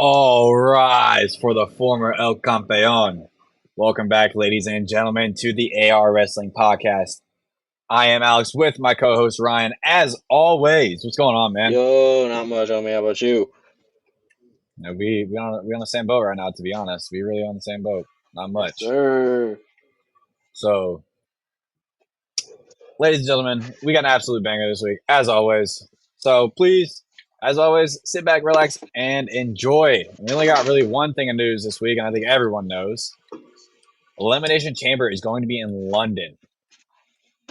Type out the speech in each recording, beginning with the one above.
All rise for the former El Campeon. Welcome back, ladies and gentlemen, to the AR Wrestling Podcast. I am Alex with my co-host Ryan, as always. What's going on, man? Yo, not much on me. How about you? We on the same boat right now, to be honest. We really on the same boat. Not much. Yes, sir. So, ladies and gentlemen, we got an absolute banger this week, as always. So please, as always, sit back, relax, and enjoy. We only got really one thing of news this week, and I think everyone knows. Elimination Chamber is going to be in London.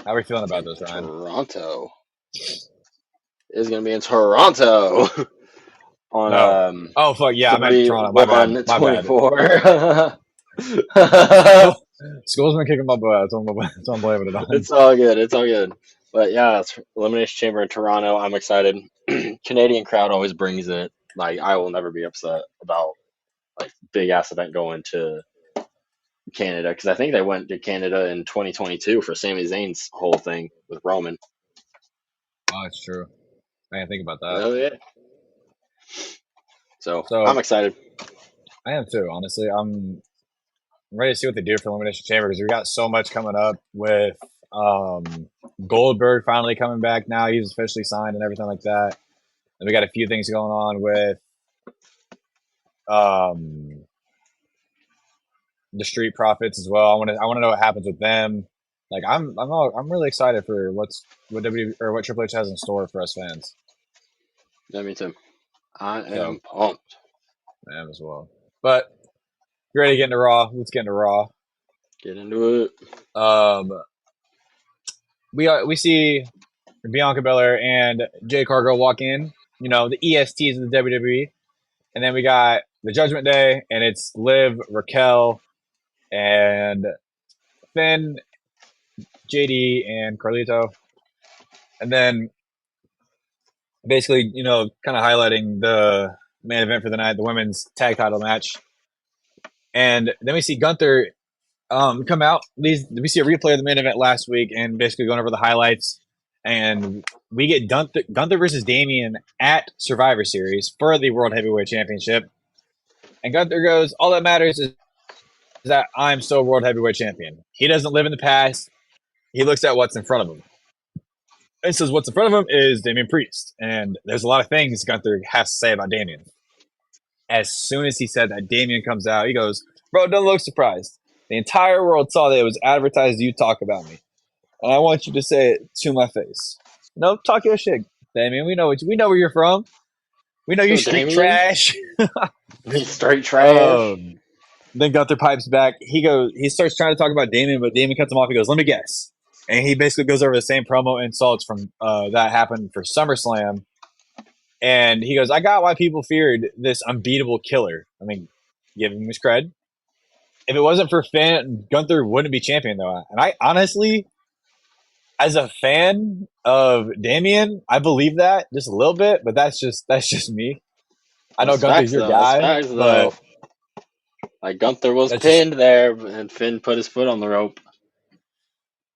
How are we feeling about this, Ryan? Toronto. It's gonna be in Toronto. On oh fuck yeah, I meant Toronto. My bad. 24. School's been kicking my butt, so I'm blaming it on. It's all good. It's all good. But yeah, it's Elimination Chamber in Toronto. I'm excited. Canadian crowd always brings it. Like I will never be upset about like big ass event going to Canada because I think they went to Canada in 2022 for Sami Zayn's whole thing with Roman. Oh, that's true. I didn't think about that. Oh yeah. So I'm excited. I am too. Honestly, I'm ready to see what they do for Elimination Chamber because we got so much coming up with Goldberg finally coming back now. He's officially signed and everything like that. And we got a few things going on with the Street Profits as well. I want to know what happens with them. Like I'm really excited for what Triple H has in store for us fans. Yeah, me too. I am pumped. I am as well. But you ready to get into Raw? Let's get into Raw. Get into it. We see Bianca Belair and Jade Cargill walk in. You know, the ESTs of the WWE. And then we got the Judgment Day, and it's Liv, Raquel, and Finn, JD, and Carlito. And then basically, you know, kind of highlighting the main event for the night, the women's tag title match. And then we see Gunther come out. We see a replay of the main event last week and basically going over the highlights. And we get Gunther versus Damian at Survivor Series for the World Heavyweight Championship. And Gunther goes, all that matters is that I'm still World Heavyweight Champion. He doesn't live in the past. He looks at what's in front of him. And says what's in front of him is Damian Priest. And there's a lot of things Gunther has to say about Damian. As soon as he said that, Damian comes out. He goes, bro, don't look surprised. The entire world saw that it was advertised you talk about me. And I want you to say it to my face. No, talk your shit, Damian. We know where you're from. We know you're street trash. Straight trash. Then Gunther pipes back. He starts trying to talk about Damian, but Damian cuts him off. He goes, let me guess. And he basically goes over the same promo insults from that happened for SummerSlam. And he goes, I got why people feared this unbeatable killer. I mean, give him his cred. If it wasn't for Finn, Gunther wouldn't be champion, though. And I honestly, as a fan of Damian, I believe that just a little bit, but that's just me. I know Gunther's your guy, but like Gunther was pinned there, and Finn put his foot on the rope.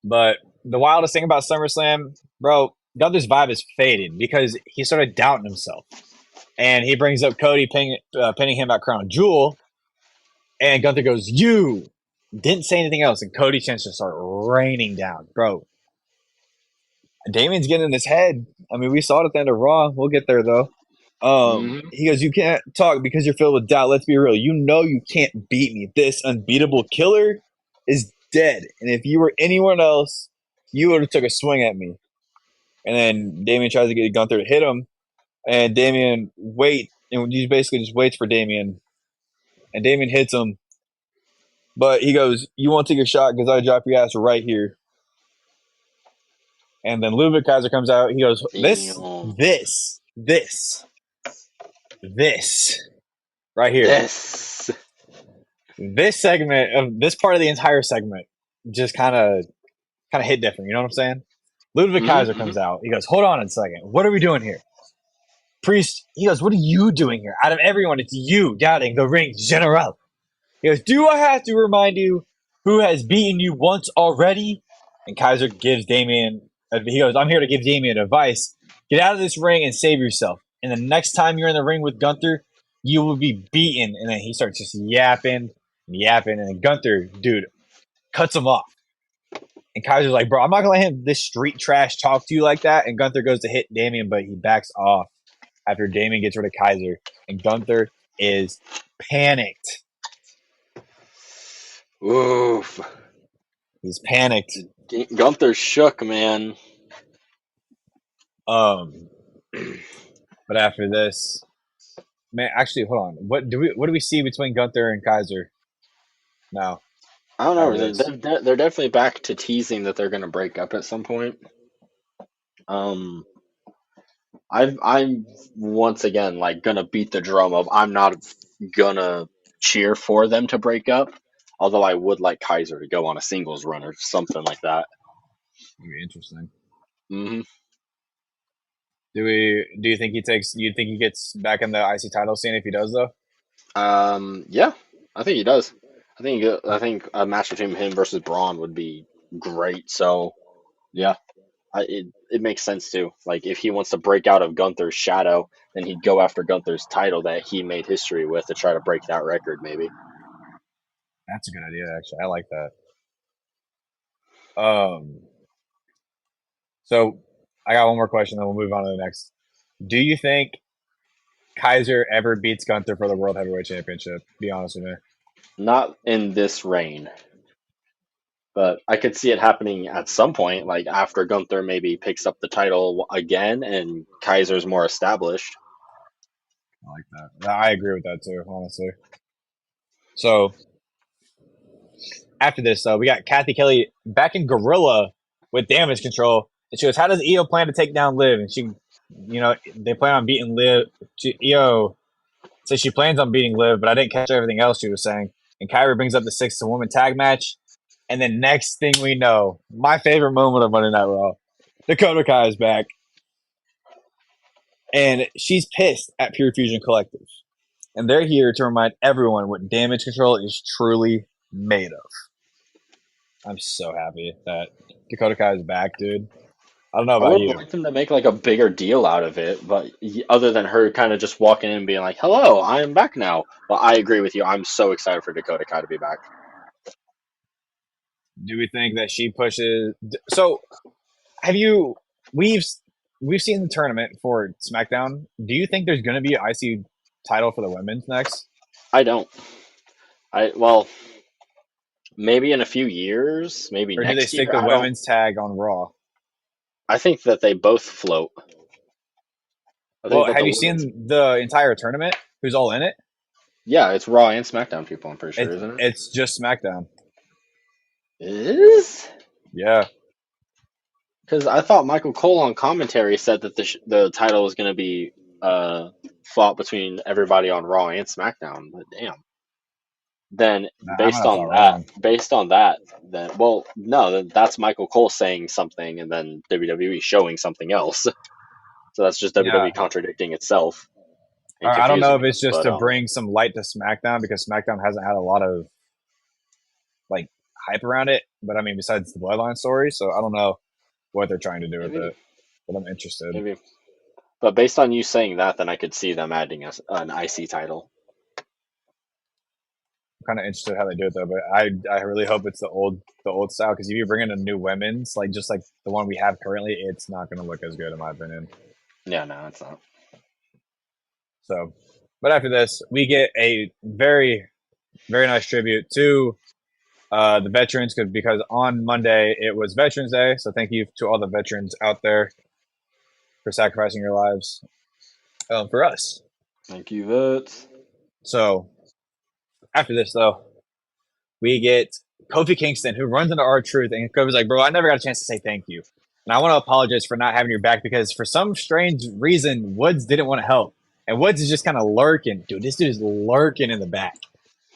But the wildest thing about SummerSlam, bro, Gunther's vibe is fading because he started doubting himself. And he brings up Cody pinning him at Crown Jewel. And Gunther goes, you didn't say anything else. And Cody chants to start raining down. Bro, Damian's getting in his head. I mean, we saw it at the end of Raw. We'll get there, though. He goes, you can't talk because you're filled with doubt. Let's be real. You know you can't beat me. This unbeatable killer is dead. And if you were anyone else, you would have took a swing at me. And then Damian tries to get Gunther to hit him. And Damian he basically just waits for Damian. And Damian hits him. But he goes, you won't take a shot because I drop your ass right here. And then Ludwig Kaiser comes out. He goes, this right here. This segment of this part of the entire segment just kind of hit different. You know what I'm saying? Ludwig Kaiser comes out. He goes, hold on a second. What are we doing here? Priest, he goes, what are you doing here? Out of everyone, it's you doubting the ring general. He goes, do I have to remind you who has beaten you once already? And Kaiser gives Damian, he goes, I'm here to give Damian advice. Get out of this ring and save yourself. And the next time you're in the ring with Gunther, you will be beaten. And then he starts just yapping, and then Gunther, dude, cuts him off. And Kaiser's like, bro, I'm not gonna let him this street trash talk to you like that. And Gunther goes to hit Damian, but he backs off after Damian gets rid of Kaiser. And Gunther is panicked. Oof. He's panicked. Gunther's shook, man. But after this, man, actually, hold on. What do we see between Gunther and Kaiser now? I don't know. After this, They're definitely back to teasing that they're going to break up at some point. I'm once again like gonna beat the drum of I'm not gonna cheer for them to break up. Although I would like Kaiser to go on a singles run or something like that. that'd be interesting. Hmm. Do you think he takes? Do you think he gets back in the IC title scene if he does though? Yeah, I think he does. I think a match between him versus Braun would be great. So yeah, it makes sense too. Like if he wants to break out of Gunther's shadow, then he'd go after Gunther's title that he made history with to try to break that record, maybe. That's a good idea, actually. I like that. So I got one more question, then we'll move on to the next. Do you think Kaiser ever beats Gunther for the World Heavyweight Championship? Be honest with me. Not in this reign, but I could see it happening at some point, like after Gunther maybe picks up the title again and Kaiser's more established. I like that. I agree with that too, honestly. So after this, we got Kathy Kelly back in Gorilla with Damage Control. And she goes, how does Io plan to take down Liv? And she, they plan on beating Liv. Io says she plans on beating Liv, but I didn't catch everything else she was saying. And Kyrie brings up the 6-woman tag match. And then next thing we know, my favorite moment of Monday Night Raw, Dakota Kai is back. And she's pissed at Pure Fusion Collective. And they're here to remind everyone what Damage Control is truly made of. I'm so happy that Dakota Kai is back, dude. I don't know I about would you. have liked them to make like a bigger deal out of it, but other than her kind of just walking in and being like, "Hello, I am back now." But I agree with you. I'm so excited for Dakota Kai to be back. Do we think that she pushes? So, have you? We've seen the tournament for SmackDown. Do you think there's going to be an IC title for the women's next? I don't. Well, maybe in a few years, maybe Or do they next stick year. the I don't. women's tag on Raw? I think that they both float. I think Well, that have the you women's. seen the entire tournament? Who's all in it? Yeah, it's Raw and SmackDown people. I'm pretty sure, It's isn't it? it's just SmackDown. It is. Yeah. Because I thought Michael Cole on commentary said that the title was going to be fought between everybody on Raw and SmackDown. But damn. Then Nah, I might have thought wrong. based on that, then well, no, that's Michael Cole saying something, and then WWE showing something else. So that's just Yeah. WWE contradicting itself and I don't know confusing if it's us. just But to bring some light to SmackDown because SmackDown hasn't had a lot of like hype around it. But I mean, besides the Bloodline story, so I don't know what they're trying to do with maybe, it. But I'm interested. maybe. But based on you saying that, then I could see them adding an IC title. I'm kind of interested how they do it though. But I really hope it's the old style because if you bring in a new women's like just like the one we have currently, it's not going to look as good in my opinion. Yeah, no, it's not. So, but after this, we get a very very nice tribute to the veterans because on Monday it was Veterans Day. So thank you to all the veterans out there for sacrificing your lives for us. Thank you, Vets. So after this, though, we get Kofi Kingston, who runs into R-Truth, and Kofi's like, bro, I never got a chance to say thank you. And I want to apologize for not having your back because for some strange reason, Woods didn't want to help. And Woods is just kind of lurking. Dude, this dude is lurking in the back.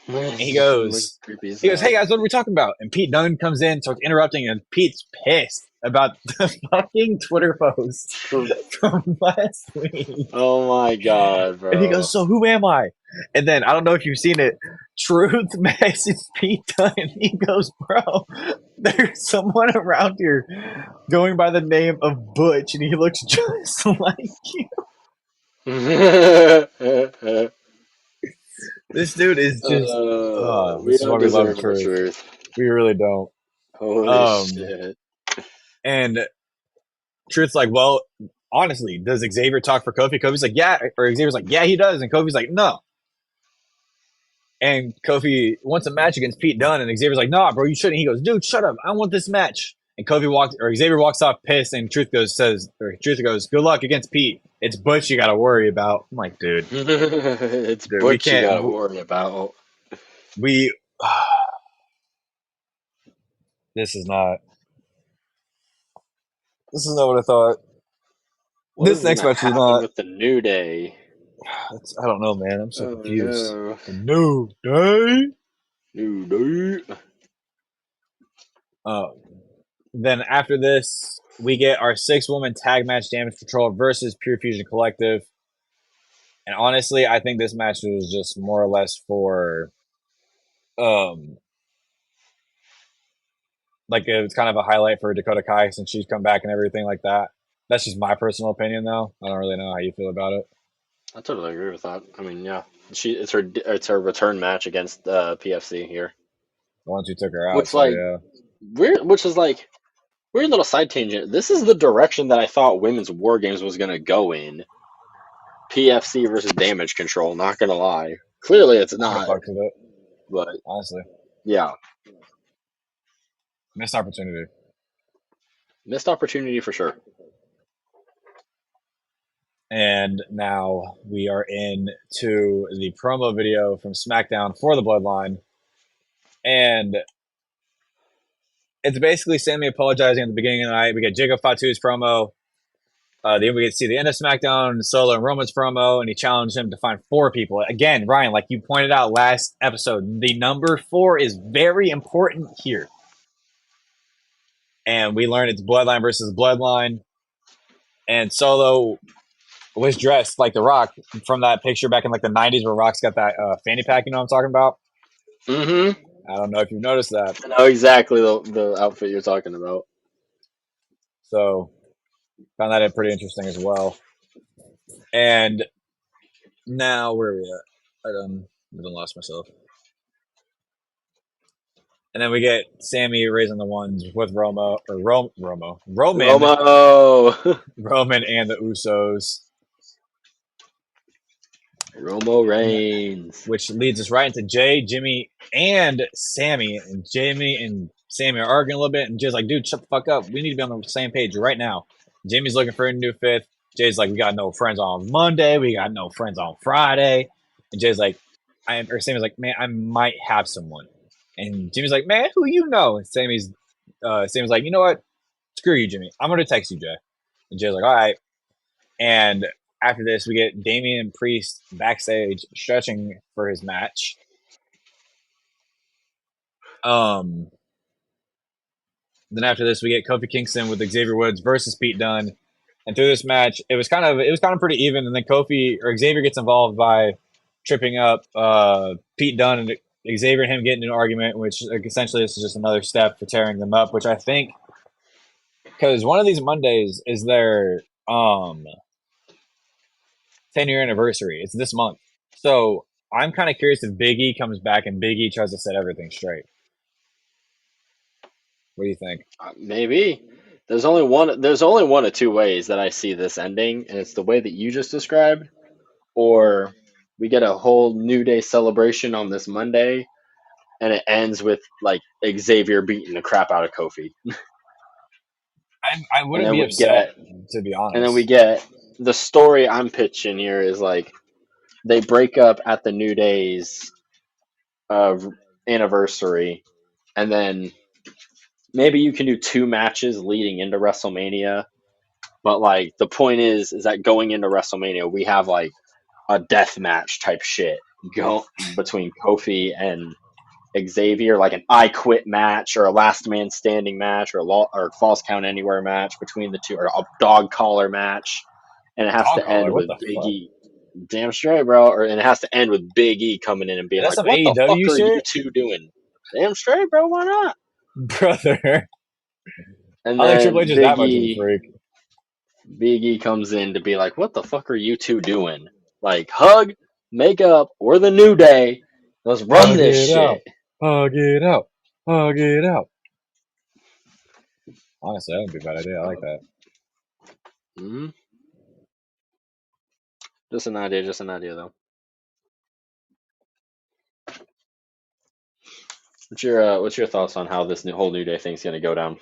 And he goes, hey guys, what are we talking about? And Pete Dunne comes in, starts interrupting, and Pete's pissed about the fucking Twitter post from last week. Oh my god, bro. And he goes, so who am I? And then, I don't know if you've seen it, Truth messages Pete Dunne, and he goes, bro, there's someone around here going by the name of Butch, and he looks just like you. This dude is just. We This is why don't we love deserve our Truth. truth. We really don't. Holy Um, shit. and Truth's like, well, honestly, does Xavier talk for Kofi? Kofi's like, yeah, or Xavier's like, yeah, he does, and Kofi's like, no. And Kofi wants a match against Pete Dunne, and Xavier's like, nah, bro, you shouldn't. He goes, dude, shut up, I want this match. And Xavier walks off pissed, and Truth goes, good luck against Pete. It's Butch you got to worry about. I'm like, It's dude, we Butch you can't, gotta worry about. we, this is not, this is not what I thought. What This is next gonna match is happen not. with the New Day? I don't know, man. I'm so Oh confused. no. A new day. New Day. Uh, then after this, we get our 6-woman tag match, Damage Control versus Pure Fusion Collective. And honestly, I think this match was just more or less for, um, like it was kind of a highlight for Dakota Kai since she's come back and everything like that. That's just my personal opinion, though. I don't really know how you feel about it. I totally agree with that. I mean, yeah, it's her return match against PFC here, Once you took her out, which so like yeah. which is like weird little side tangent. This is the direction that I thought women's war games was gonna go in. PFC versus Damage Control. Not gonna lie, clearly it's I would have not, fucked with it, but honestly. yeah, Missed opportunity. missed opportunity for sure. And now we are into the promo video from SmackDown for the Bloodline. And it's basically Sammy apologizing at the beginning of the night. We get Jacob Fatu's promo. Then we get to see the end of SmackDown, Solo and Roman's promo, and he challenged him to find 4 people. Again, Ryan, like you pointed out last episode, the number 4 is very important here. And we learned it's Bloodline versus Bloodline. And Solo was dressed like The Rock from that picture back in like the 90s where Rock's got that fanny pack, you know what I'm talking about? Mm-hmm. I don't know if you've noticed that. I know exactly the outfit you're talking about. So found that pretty interesting as well. And now where are we at? I done lost myself. And then we get Sammy raising the ones with Roman, Romo. Roman and the Usos, Romo Reigns. which leads us right into Jay, Jimmy, and Sammy. And Jimmy and Sammy are arguing a little bit, and Jay's like, dude, shut the fuck up. We need to be on the same page right now. Jimmy's looking for a new fifth. Jay's like, we got no friends on Monday. We got no friends on Friday. And Jay's like, Sammy's like, man, I might have someone. And Jimmy's like, man, who you know? And Sammy's like, you know what? Screw you, Jimmy. I'm going to text you, Jay. And Jay's like, all right. And after this, we get Damian Priest backstage stretching for his match. Then after this, we get Kofi Kingston with Xavier Woods versus Pete Dunne. And through this match, it was kind of pretty even. And then Xavier gets involved by tripping up Pete Dunne, and Xavier and him getting into an argument, which essentially this is just another step for tearing them up. Which I think, because one of these Mondays is their 10-year anniversary. It's this month, so I'm kind of curious if Big E comes back and Big E tries to set everything straight. What do you think? Maybe. There's only one of two ways that I see this ending, and it's the way that you just described, or we get a whole New Day celebration on this Monday, and it ends with like Xavier beating the crap out of Kofi. I And wouldn't then be we upset, get to be and then we honest. get the story I'm pitching here is like they break up at the New Day's anniversary, and then maybe you can do 2 matches leading into WrestleMania. But like the point is that going into WrestleMania, we have like a death match type shit go between Kofi and Xavier, like an I Quit match or a Last Man Standing match or Falls Count Anywhere match between the two, or a dog collar match, and it has Dog to end collar, what with the Big fuck? E. Damn straight, bro. And it has to end with Big E coming in and being Is that like, some "What the fuck AEW are you shit? two doing?" Damn straight, bro. Why not? Brother. And I think Triple H then is that much of a freak. Big E comes in to be like, "What the fuck are you two doing? Like, hug?" Makeup, we're the New Day. Let's run Hug this it out. shit. Hug it out. Hug it out. Honestly, that would be a bad idea. I like that. Hmm. Just an idea though. What's your thoughts on how this whole New Day thing's gonna go down?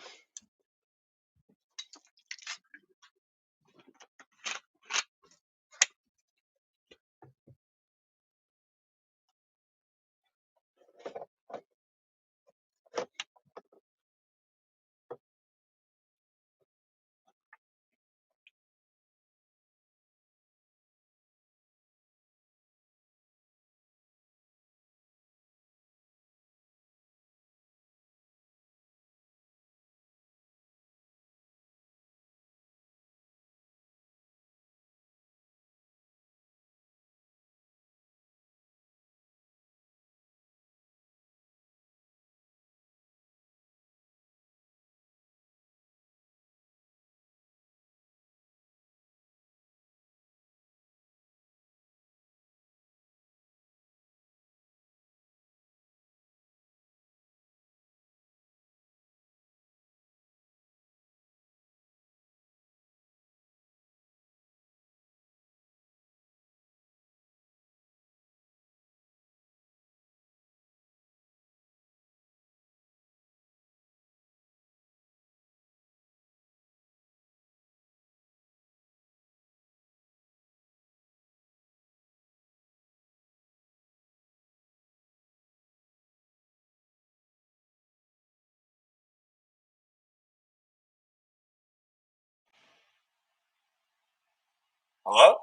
Hello?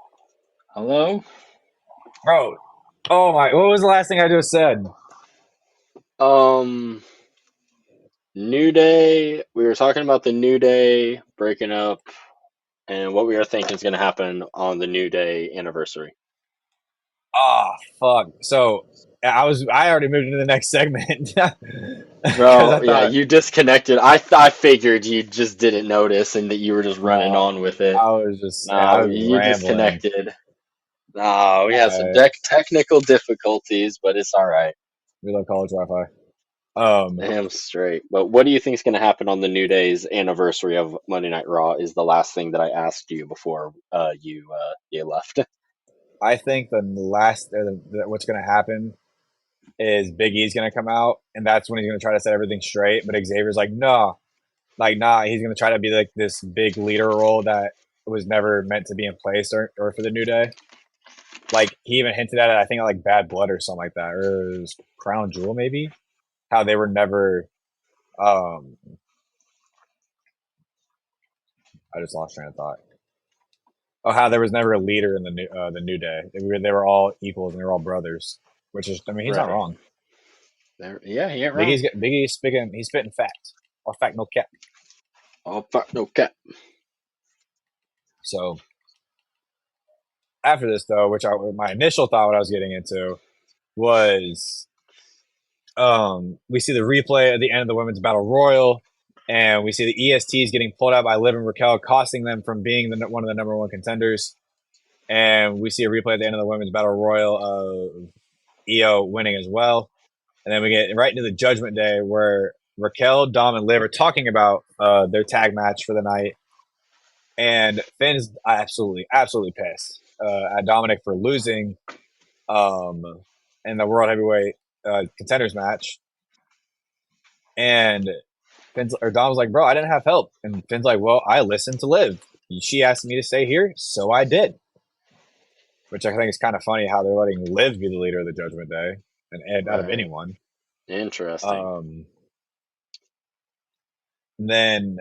Hello? Bro. Oh my. What was the last thing I just said? Um, New Day. We were talking about the New Day breaking up and what we are thinking is gonna happen on the New Day anniversary. Oh, fuck. So I already moved into the next segment. Because I Bro, yeah, thought you disconnected. I figured you just didn't notice and that you were just running no, on with it. I No, was you rambling. disconnected. No, we had some Uh, technical difficulties, but it's all right. we love college Wi-Fi. Um, Damn straight. But what do you think is going to happen on the New Day's anniversary of Monday Night Raw? Is the last thing that I asked you before you left. I think what's going to happen is Big E's going to come out, and that's when he's going to try to set everything straight. But Xavier's like, no, like, nah, he's going to try to be like this big leader role that was never meant to be in place or for the New Day. Like, he even hinted at it, I think, like Bad Blood or something like that, or it was Crown Jewel, maybe. How they were never, um, I just lost train of thought. Oh, how there was never a leader in the New Day. They were all equals and they were all brothers, which is, I mean, he's not Right. wrong. Yeah, he ain't wrong. Big E's speaking, he's spitting fact, all fact, no cap. Oh fuck, no cap. So after this, though, my initial thought, what I was getting into was, we see the replay at the end of the women's battle royal, and we see the ESTs getting pulled out by Liv and Raquel, costing them from being one of the number one contenders. And we see a replay at the end of the women's battle royal of Io winning as well. And then we get right into the Judgment Day where Raquel, Dom, and Liv are talking about their tag match for the night. And Finn's absolutely pissed at Dominic for losing um, in the World Heavyweight Contenders match. And Dom's like, bro, I didn't have help. And Finn's like, well, I listened to Liv. She asked me to stay here, so I did. Which I think is kind of funny how they're letting Liv be the leader of the Judgment Day and out of Right. anyone. Interesting. Um, then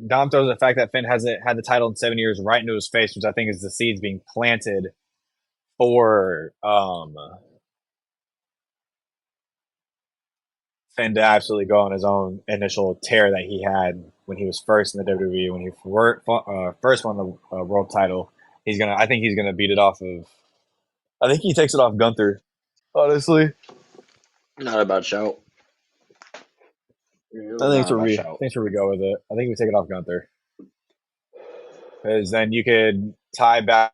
Dom throws the fact that Finn hasn't had the title in 7 years right into his face, which I think is the seeds being planted for Finn to absolutely go on his own initial tear that he had when he was first in the WWE, when he first won the world title. I think he's gonna beat it off of. I think he takes it off Gunther. Honestly, Not a bad shout. I think Not it's a where bad we shout. think where we go with it. I think we take it off Gunther because then you could tie back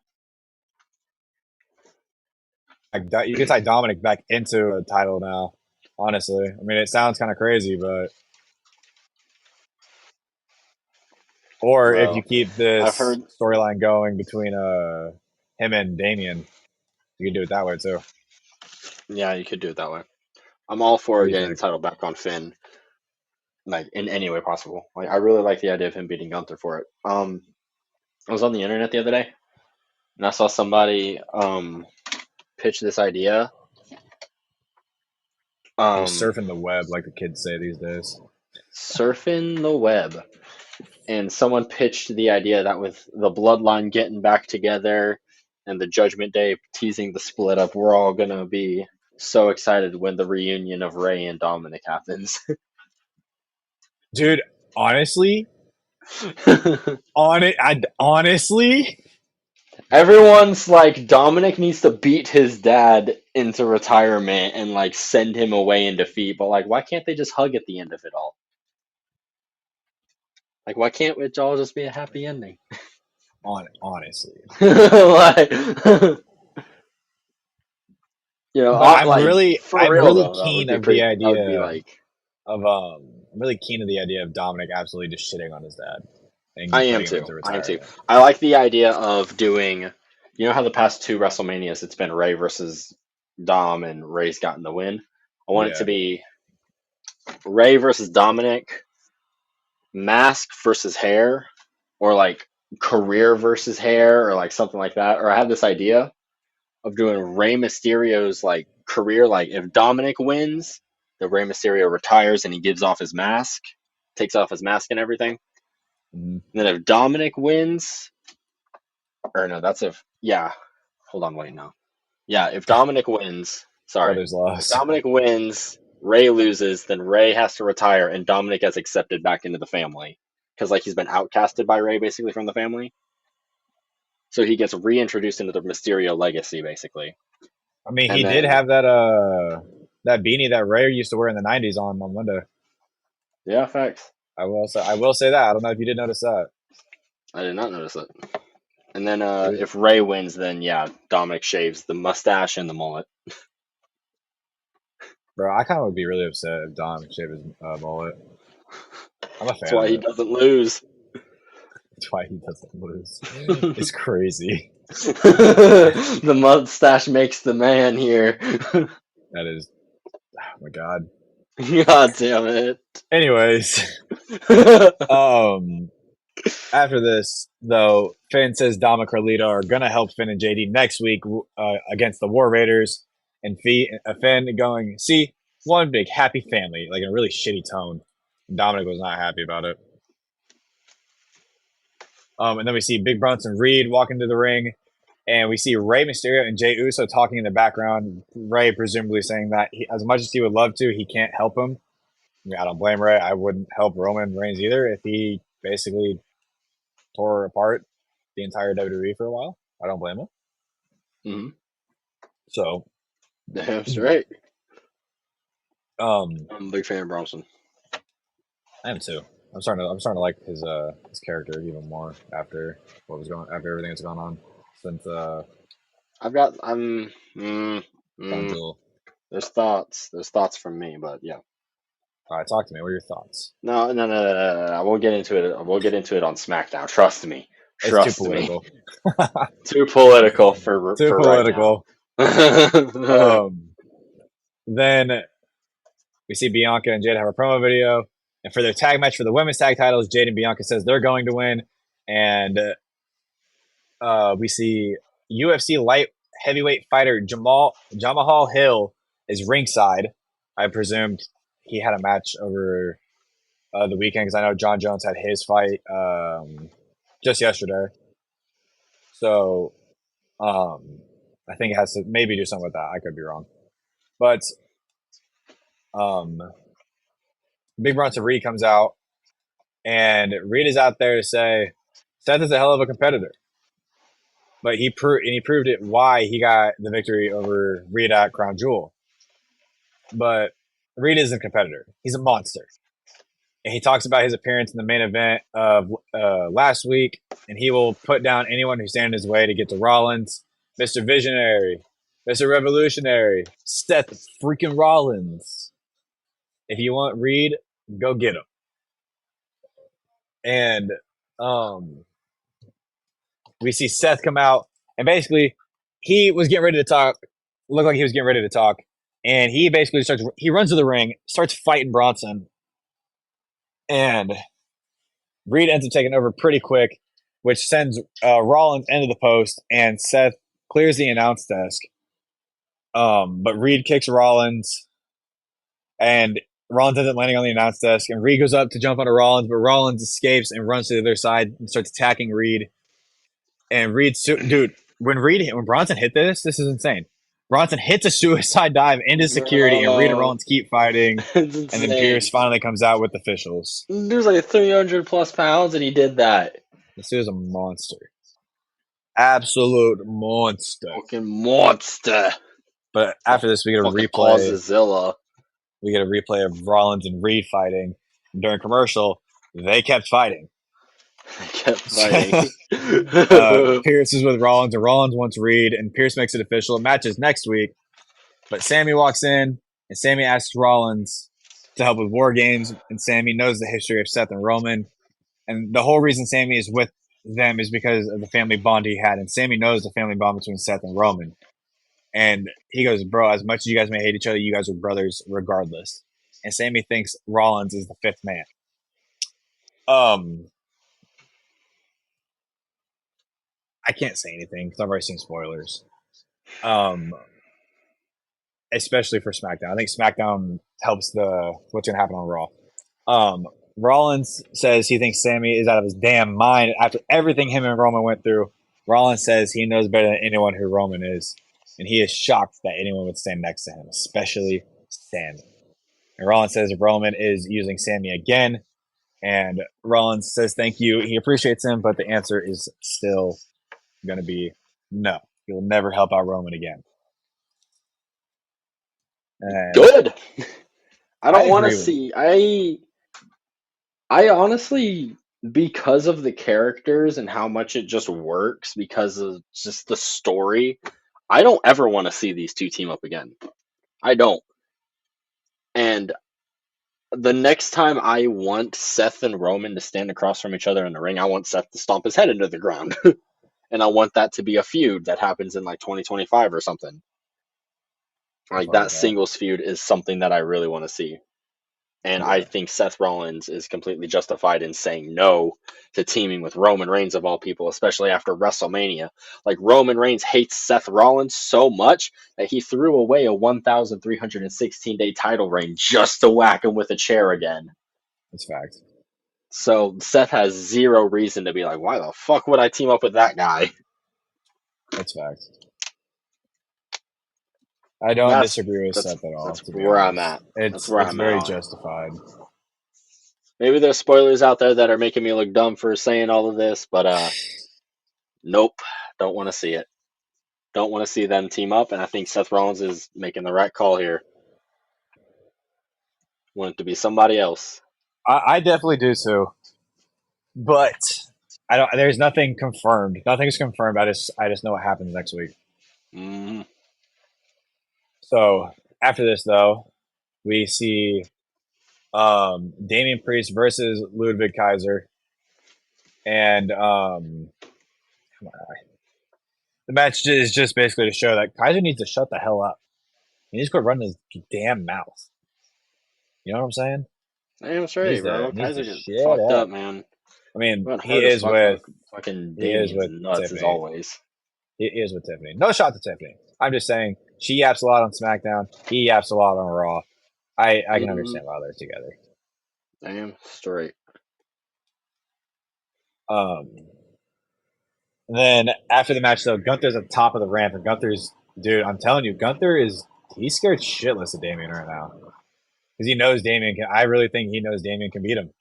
You could tie Dominic back into a title now. Honestly, I mean, it sounds kind of crazy, but or if you Well, keep I've this heard. storyline going between him and Damien, you can do it that way too. Yeah, you could do it that way. I'm all What for do you getting the think? title back on Finn, like in any way possible. Like I really like the idea of him beating Gunther for it. I was on the internet the other day and I saw somebody pitch this idea. He was Um, surfing the web, like the kids say these days. surfing the web, and someone pitched the idea that with the Bloodline getting back together and the Judgment Day teasing the split up, we're all gonna be so excited when the reunion of Ray and Dominic happens. Dude, honestly, honestly, Everyone's like Dominic needs to beat his dad into retirement and like send him away in defeat, but like why can't they just hug at the end of it all? Like why can't it all just be a happy ending? honestly. Like But like for I'm real really though, that would keen be of the pretty. That would be idea like of I'm really keen to the idea of Dominic absolutely just shitting on his dad I and am putting him too. into I am too. retirement. I like the idea of doing. You know how the past two WrestleManias it's been Ray versus Dom and Ray's gotten the win. I want it to Yeah. be Ray versus Dominic, mask versus hair, or like career versus hair, or like something like that. Or I have this idea of doing Rey Mysterio's like career. Like if Dominic wins, the Rey Mysterio retires and he gives off his mask, takes off his mask and everything. Mhm. And then if Dominic wins, or no, that's if yeah. Hold on, wait, no. Yeah, if Dominic wins, sorry, Brothers if lost. Dominic wins, Ray loses, then Ray has to retire, and Dominic gets accepted back into the family because like he's been outcasted by Ray basically from the family, so he gets reintroduced into the Mysterio legacy basically, I mean, and he did then have that beanie that Ray used to wear in the '90s on Monday. yeah, facts. I will say that. I don't know if you did notice that. I did not notice it. And then It- if Ray wins, then yeah, Dominic shaves the mustache and the mullet. Bro, I kind of would be really upset if Dom shaved his mullet. I'm a That's fan why of he it. doesn't lose. That's why he doesn't lose. It's crazy. The mustache makes the man here. That is, oh my god. God damn it. Anyways, um, after this, though, Finn says Dom and Carlito are gonna help Finn and JD next week against the War Raiders, and Finn going, see, one big happy family, like in a really shitty tone. Dominic was not happy about it. And then we see Big Bronson Reed walk into the ring, and we see Rey Mysterio and Jey Uso talking in the background. Rey presumably saying that as much as he would love to, he can't help him. I mean, I don't blame Rey. I wouldn't help Roman Reigns either if he basically tore apart the entire WWE for a while. I don't blame him. Mm-hmm. So, Damn straight. um, I'm a big fan of Bronson. I am too. I'm starting to like his character even more after after everything that's gone on since I've got I'm Crown Jewel. there's thoughts. There's thoughts from me, but yeah. All right, talk to me. What are your thoughts? No. I won't get into it. We'll get into it on SmackDown. Trust me. It's too Trust me. political. Too political for Too right now. political. Then we see Bianca and Jade have a promo video, and for their tag match for the women's tag titles, Jade and Bianca says they're going to win, and we see UFC light heavyweight fighter Jamahal Hill is ringside. I presumed he had a match over the weekend because I know John Jones had his fight just yesterday. So I think it has to maybe do something with that. I could be wrong, but um, Big Bronson Reed comes out, and Reed is out there to say Seth is a hell of a competitor, but he proved it why he got the victory over Reed at Crown Jewel. But Reed isn't a competitor; he's a monster, and he talks about his appearance in the main event of last week, and he will put down anyone who stands in his way to get to Rollins, Mr. Visionary. Mr. Revolutionary, Seth freaking Rollins. If you want Reed, go get him. And we see Seth come out, and basically he was getting ready to talk. Looked like he was getting ready to talk, and he basically starts. He runs to the ring, starts fighting Bronson, and Reed ends up taking over pretty quick, which sends Rollins into the post, and Seth clears the announce desk. But Reed kicks Rollins, and Rollins ends up landing on the announce desk, and Reed goes up to jump onto Rollins, but Rollins escapes and runs to the other side and starts attacking Reed. And Reed, dude, when Bronson hit this is insane. Bronson hits a suicide dive into security, and Reed and Bro, Rollins keep fighting, it's and then Pierce insane. finally comes out with officials. There's like 300 plus pounds, and he did that. This is a monster, absolute monster. Fucking monster. But after this, we get a Fucking replay. Auszilla. We get a replay of Rollins and Reed fighting. And during commercial, they kept fighting. I kept fighting. Pierce is with Rollins, and Rollins wants Reed, and Pierce makes it official. Match is next week, but Sammy walks in, and Sammy asks Rollins to help with WarGames, and Sammy knows the history of Seth and Roman, and the whole reason Sammy is with them is because of the family bond he had, and Sammy knows the family bond between Seth and Roman. And he goes, bro, as much as you guys may hate each other, you guys are brothers regardless. And Sammy thinks Rollins is the fifth man. I can't say anything because I've already seen spoilers. Especially for SmackDown. I think SmackDown helps what's going to happen on Raw. Rollins says he thinks Sammy is out of his damn mind after everything him and Roman went through. Rollins says he knows better than anyone who Roman is, and he is shocked that anyone would stand next to him, especially Sammy. And Rollins says Roman is using Sammy again, and Rollins says thank you. He appreciates him, but the answer is still going to be no. He'll never help out Roman again. And Good. I don't want to agree with see. I honestly, because of the characters and how much it just works, because of just the story, I don't ever want to see these two team up again. I don't. And the next time I want Seth and Roman to stand across from each other in the ring, I want Seth to stomp his head into the ground. And I want that to be a feud that happens in like 2025 or something. Like that singles feud is something that I really want to see. And Yeah. I think Seth Rollins is completely justified in saying no to teaming with Roman Reigns of all people, especially after WrestleMania. Like Roman Reigns hates Seth Rollins so much that he threw away a 1,316-day title reign just to whack him with a chair again. That's fact. So Seth has zero reason to be like, why the fuck would I team up with that guy? That's fact. I don't disagree with Seth at all. That's To be where I'm honest, at. That's where it's I'm very at. justified. Maybe there's spoilers out there that are making me look dumb for saying all of this, but nope, don't want to see it. Don't want to see them team up, and I think Seth Rollins is making the right call here. Want it to be somebody else. I definitely do too, but I don't. There's nothing confirmed. Nothing's confirmed. I just know what happens next week. Mm. So after this, though, we see Damian Priest versus Ludwig Kaiser, and the match is just basically to show that Kaiser needs to shut the hell up. He needs to quit running his damn mouth. You know what I'm saying? Damn straight, bro. Needs to Kaiser getting shut fucked up. up, man. I mean, Went he hard as is fuck. with Fucking he is Damien's with nuts as Tiffany. always. He is with Tiffany. No shot to Tiffany. I'm just saying she yaps a lot on SmackDown. He yaps a lot on Raw. I can understand why they're together. Damn straight. Then after the match, though, Gunther's at the top of the ramp, and dude. I'm telling you, he's scared shitless of Damian right now because he knows Damian can. I really think he knows Damian can beat him.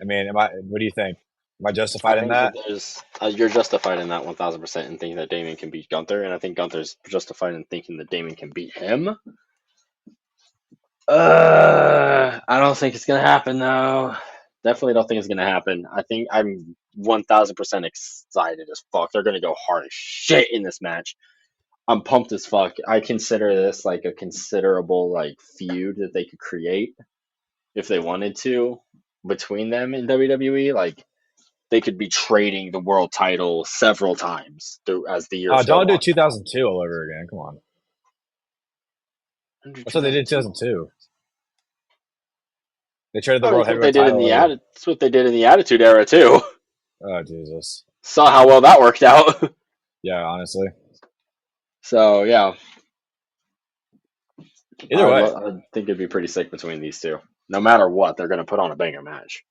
I mean, what do you think? Am I justified I in think that? there's you're justified in that 1,000% in thinking that Damien can beat Gunther, and I think Gunther's justified in thinking that Damien can beat him. I don't think it's gonna happen though. Definitely don't think it's gonna happen. I think I'm 1,000% excited as fuck. They're gonna go hard as shit in this match. I'm pumped as fuck. I consider this like a considerable like feud that they could create if they wanted to between them in WWE. Like they could be trading the world title several times as the years go Don't do on. 2002 all over again. Come on. Under That's what they did in 2002. 2002. They traded the Oh, world that's what they heavyweight did in title the away. that's what they did in the Attitude Era too. Oh Jesus. Saw how well that worked out. Yeah, honestly. So yeah, Either way, I think it'd be pretty sick between these two. No matter what, they're gonna put on a banger match.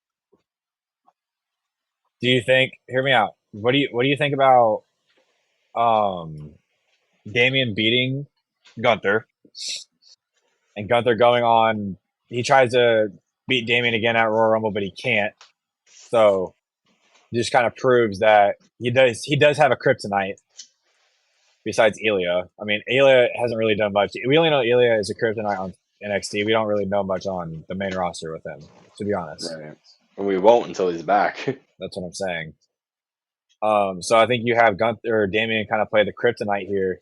do you think? Hear me out. What do you think about Damian beating Gunther and Gunther going on? He tries to beat Damian again at Royal Rumble, but he can't. So it just kind of proves that he does have a kryptonite besides Ilya. I mean, Ilya hasn't really done much. We only know Ilya is a kryptonite on NXT. We don't really know much on the main roster with him, to be honest. Right. And we won't until he's back. That's what I'm saying. So I think you have Gunther or Damian kind of play the kryptonite here,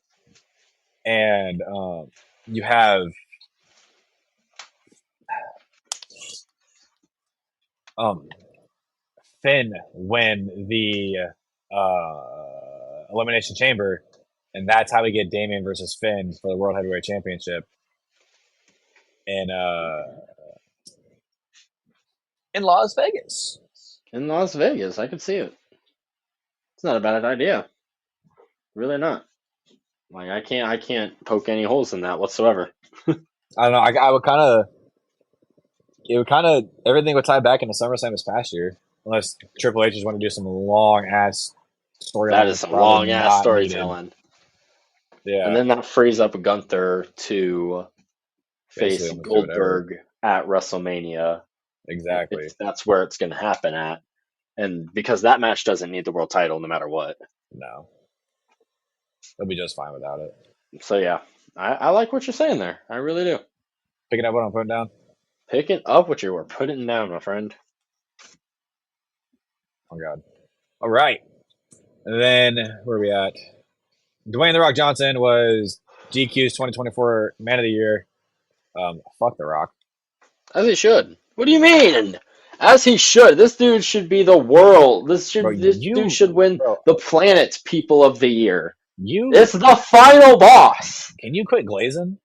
and you have um, Finn win the Elimination Chamber, and that's how we get Damian versus Finn for the World Heavyweight Championship. And in Las Vegas. In Las Vegas, I could see it. It's not a bad idea. Really not. Like I can't poke any holes in that whatsoever. I don't know. I would kind of. It would kind of everything would tie back into SummerSlam this past year, unless Triple H just want to do some long ass storyline. That is some long ass storytelling. Yeah, and then that frees up Gunther to face Goldberg at WrestleMania. Exactly. That's where it's going to happen at, and because that match doesn't need the world title no matter what. No, they'll be just fine without it. So yeah, I like what you're saying there. I really do. Picking up what I'm putting down. Picking up what you were putting down, my friend. Oh God. All right. And then where are we at? Dwayne The Rock Johnson was GQ's 2024 Man of the Year. Fuck The Rock. As he should. What do you mean? As he should. This dude should be the world. This dude should win the planet's People of the Year. It's the final boss. Can you quit glazing?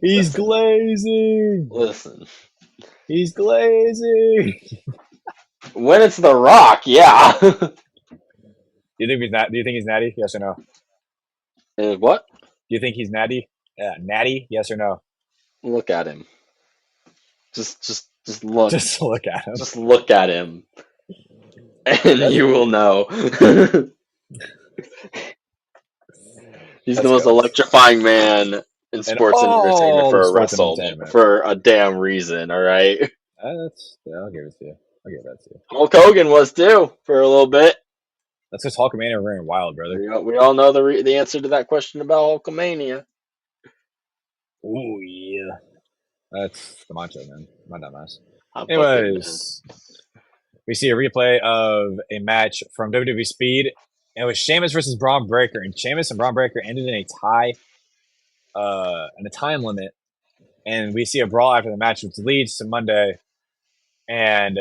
He's glazing. Listen. He's glazing. When it's The Rock, yeah. Do you think he's natty? Yes or no? What? Do you think he's natty? Natty? Yes or no? Look at him. Just look. Just look at him. Just look at him, and you will know. He's the most electrifying man in sports and entertainment for a damn reason. All right. I'll give it to you. I'll give that to you. Hulk Hogan was too for a little bit. That's because Hulkamania are running wild, brother. We all know the answer to that question about Hulkamania. Ooh yeah, that's the Macho Man. My dumbass. Anyways, we see a replay of a match from WWE Speed, and it was Sheamus versus Braun Breaker, and Sheamus and Braun Breaker ended in a tie, in a time limit, and we see a brawl after the match, which leads to Monday, and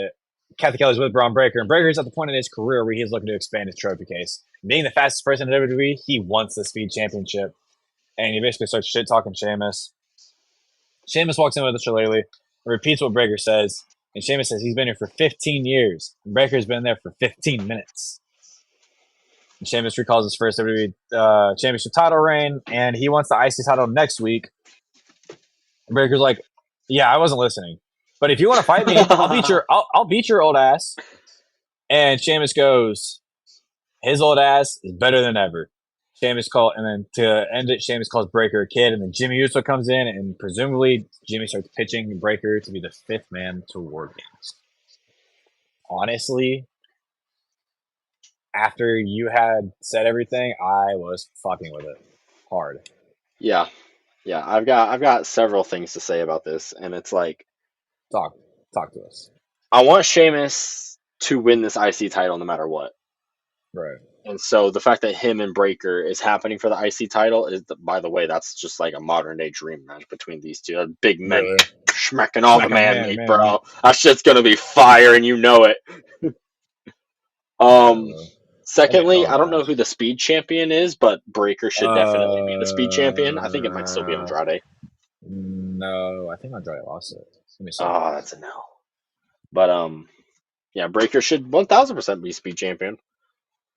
Kathy Kelly's with Braun Breaker, and Breaker's at the point in his career where he's looking to expand his trophy case. Being the fastest person in WWE, he wants the Speed Championship. And he basically starts shit talking Sheamus. Sheamus walks in with a shillelagh, repeats what Breaker says, and Sheamus says he's been here for 15 years. And Breaker's been there for 15 minutes. And Sheamus recalls his first WWE Championship title reign, and he wants the IC title next week. And Breaker's like, "Yeah, I wasn't listening, but if you want to fight me, I'll beat your old ass." And Sheamus goes, "His old ass is better than ever." And then to end it, Sheamus calls Breaker a kid, and then Jimmy Uso comes in, and presumably Jimmy starts pitching Breaker to be the fifth man to WarGames. Honestly, after you had said everything, I was fucking with it hard. Yeah. I've got several things to say about this, and it's like, talk to us. I want Sheamus to win this IC title no matter what. Right. And so the fact that him and Breaker is happening for the IC title is, by the way, that's just like a modern day dream match between these two. Big men Really. smacking all the Smacking man man, meat, man bro. meat. That shit's gonna be fire, and you know it. Yeah, Um, bro. That'd be a hell Secondly, of I a don't know match. who the speed champion is, but Breaker should definitely be the speed champion. I think it might still be Uh, Andrade. no, I think Andrade lost it. Let me see. Oh, that's a no. But yeah, Breaker should 1000% be speed champion.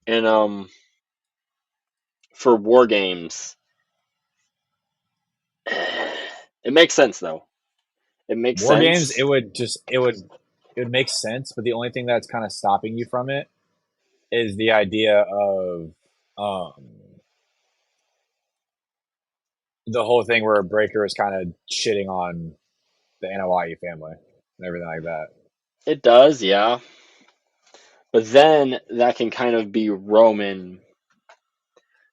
And for War Games, it makes sense though. It makes War games, sense. it would make sense, but the only thing that's kind of stopping you from it is the idea of um the whole thing where Breaker is kind of shitting on the Anoa'i family and everything like that. It does, yeah. But then that can kind of be Roman.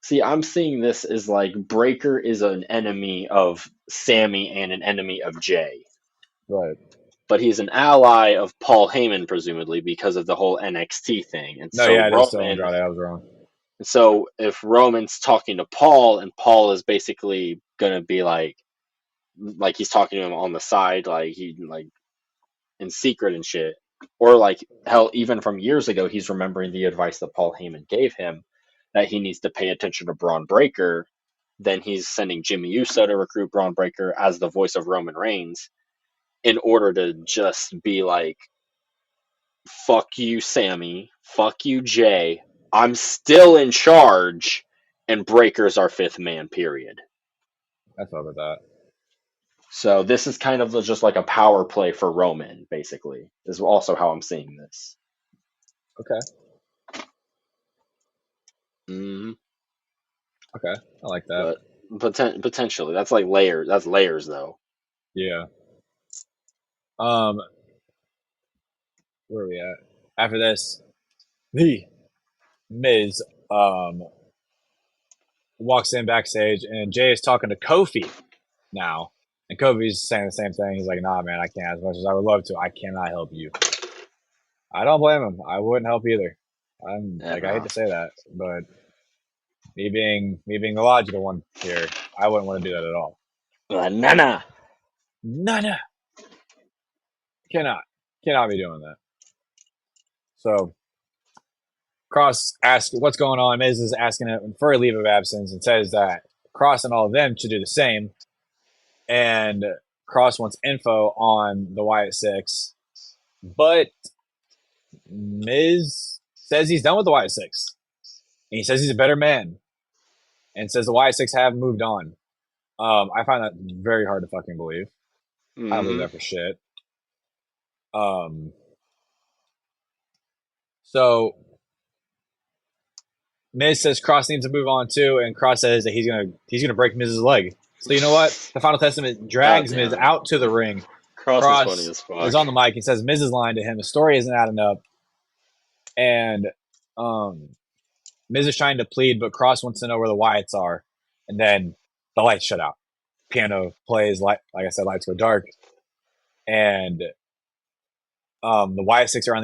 See, I'm seeing this as like Breaker is an enemy of Sammy and an enemy of Jay. Right. But he's an ally of Paul Heyman, presumably, because of the whole NXT thing. And No, so yeah, it is still Roman, Andrade. I was wrong. so if Roman's talking to Paul, and Paul is basically gonna be like he's talking to him on the side, like he like in secret and shit, or like hell, even from years ago, he's remembering the advice that Paul Heyman gave him that he needs to pay attention to Braun Breaker. Then he's sending Jimmy Uso to recruit Braun Breaker as the voice of Roman Reigns in order to just be like, fuck you, Sammy. Fuck you, Jay. I'm still in charge, and Breaker's our fifth man, period. I thought about that. So this is kind of just like a power play for Roman, basically, is also how I'm seeing this. Okay. Mm-hmm. Okay. I like that. But potentially, that's like layers. That's layers, though. Yeah. Um, where are we at? After this, the Miz um walks in backstage and Jay is talking to Kofi now. And Kofi's saying the same thing. He's like, nah, man, I can't. As much as I would love to, I cannot help you. I don't blame him. I wouldn't help either. I'm Yeah, like, I hate no. to say that, but me being the logical one here, I wouldn't want to do that at all. Nana. No, no, cannot, cannot be doing that. So Cross asks what's going on. Miz is asking him for a leave of absence and says that Cross and all of them should do the same. And Cross wants info on the Wyatt Six, but Miz says he's done with the Wyatt Six. And he says he's a better man, and says the Wyatt Six have moved on. I find that very hard to fucking believe. I don't believe Mm-hmm. that for shit. Um, so Miz says Cross needs to move on too, and Cross says that he's gonna break Miz's leg. So you know what? The Final Testament God drags Miz damn it. out to the ring. Cross is funny Cross as is fuck. on the mic and says Miz is lying to him. The story isn't adding up, and um, Miz is trying to plead, but Cross wants to know where the Wyatts are, and then the lights shut out. Piano plays, like I said, lights go dark, and the Wyatt Six are on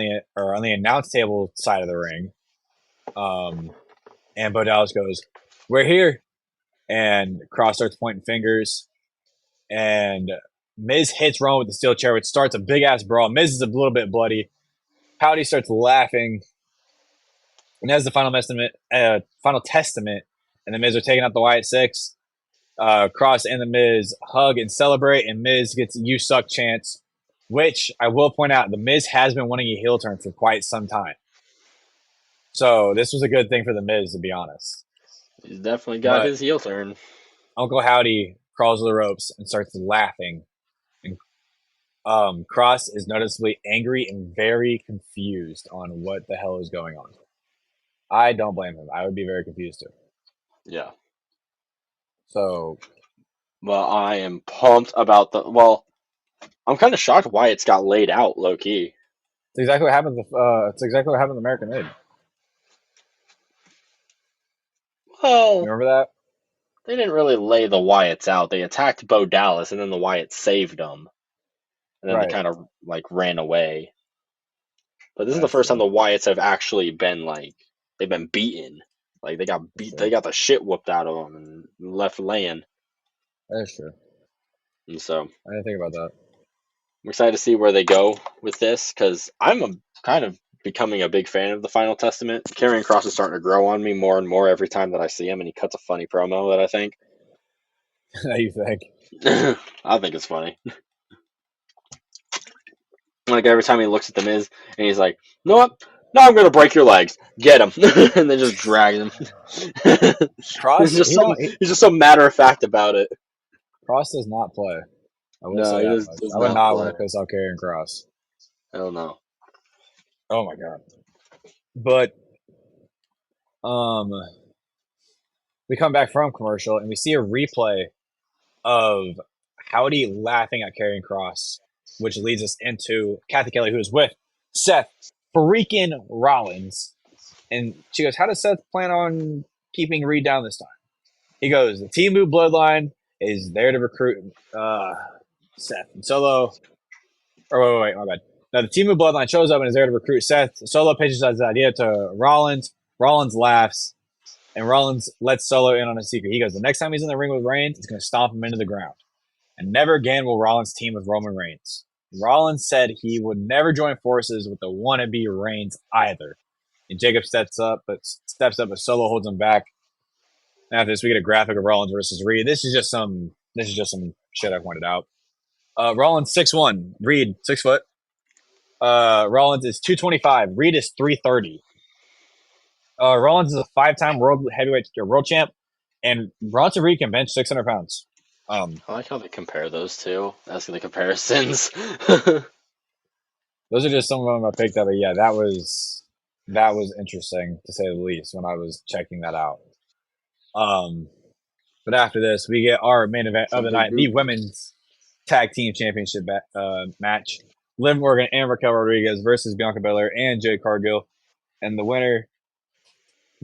the announce table side of the ring. And Bo Dallas goes, "We're here," and Cross starts pointing fingers, and Miz hits Roman with the steel chair, which starts a big ass brawl. Miz is a little bit bloody. Howdy starts laughing, and as the final testament, and the Miz are taking out the Wyatt Six. Cross and the Miz hug and celebrate, and Miz gets "You suck" chance, which I will point out, the Miz has been wanting a heel turn for quite some time. So this was a good thing for the Miz, to be honest. He's definitely got But his heel turn. Uncle Howdy crawls to the ropes and starts laughing. And Cross is noticeably angry and very confused on what the hell is going on. I don't blame him. I would be very confused too. Yeah. So Well, I am pumped about the. Well, I'm kind of shocked why it's got laid out low key. it's exactly what happened. It's exactly what happened to American Mid. You Well, remember that? they didn't really lay the Wyatts out. They attacked Bo Dallas, and then the Wyatts saved them, and then they Right. kind of like ran away. But this is the That's first time true. the Wyatts have actually been like they've been beaten. Like they got That's beat, true. they got the shit whooped out of them and left laying. That's true. And so I didn't think about that. I'm excited to see where they go with this because kind of becoming a big fan of the Final Testament. Karrion Kross is starting to grow on me more and more every time that I see him, and he cuts a funny promo that I think. How you think? I think it's funny. Like every time he looks at the Miz and he's like, "You know what? Now I'm gonna break your legs. Get him!" And then just drag him. Cross, he don't. He's just so matter of fact about it. Cross does not play. I will No, say he that just much. does I would not not want play. to piss off Karrion Cross. Hell no. Oh my god. But um, we come back from commercial and we see a replay of Howdy laughing at Karrion Cross, which leads us into Kathy Kelly, who is with Seth freaking Rollins. And she goes, "How does Seth plan on keeping Reed down this time?" He goes, "The Team Blue Bloodline is there to recruit Seth and Solo." Or wait, my bad. Now the Team Blue Bloodline shows up and is there to recruit Seth. Solo pitches his idea to Rollins. Rollins laughs, and Rollins lets Solo in on a secret. He goes, "The next time he's in the ring with Reigns, it's going to stomp him into the ground. And never again will Rollins team with Roman Reigns." Rollins said he would never join forces with the wannabe Reigns either. And Jacob steps up, but Solo holds him back. After this, we get a graphic of Rollins versus Reed. This is just some shit I pointed out. Rollins 6'1", Reed 6 foot. Rollins is 225. Reed is 330. Rollins is a 5-time world heavyweight world champ, and Bronson Reed can bench 600 pounds. I like how they compare those two. Asking the comparisons. Those are just some of them I picked up. But yeah, that was interesting to say the least when I was checking that out. But after this, we get our main event of the night, the women's tag team championship match. Liv Morgan and Raquel Rodriguez versus Bianca Belair and Jade Cargill, and the winner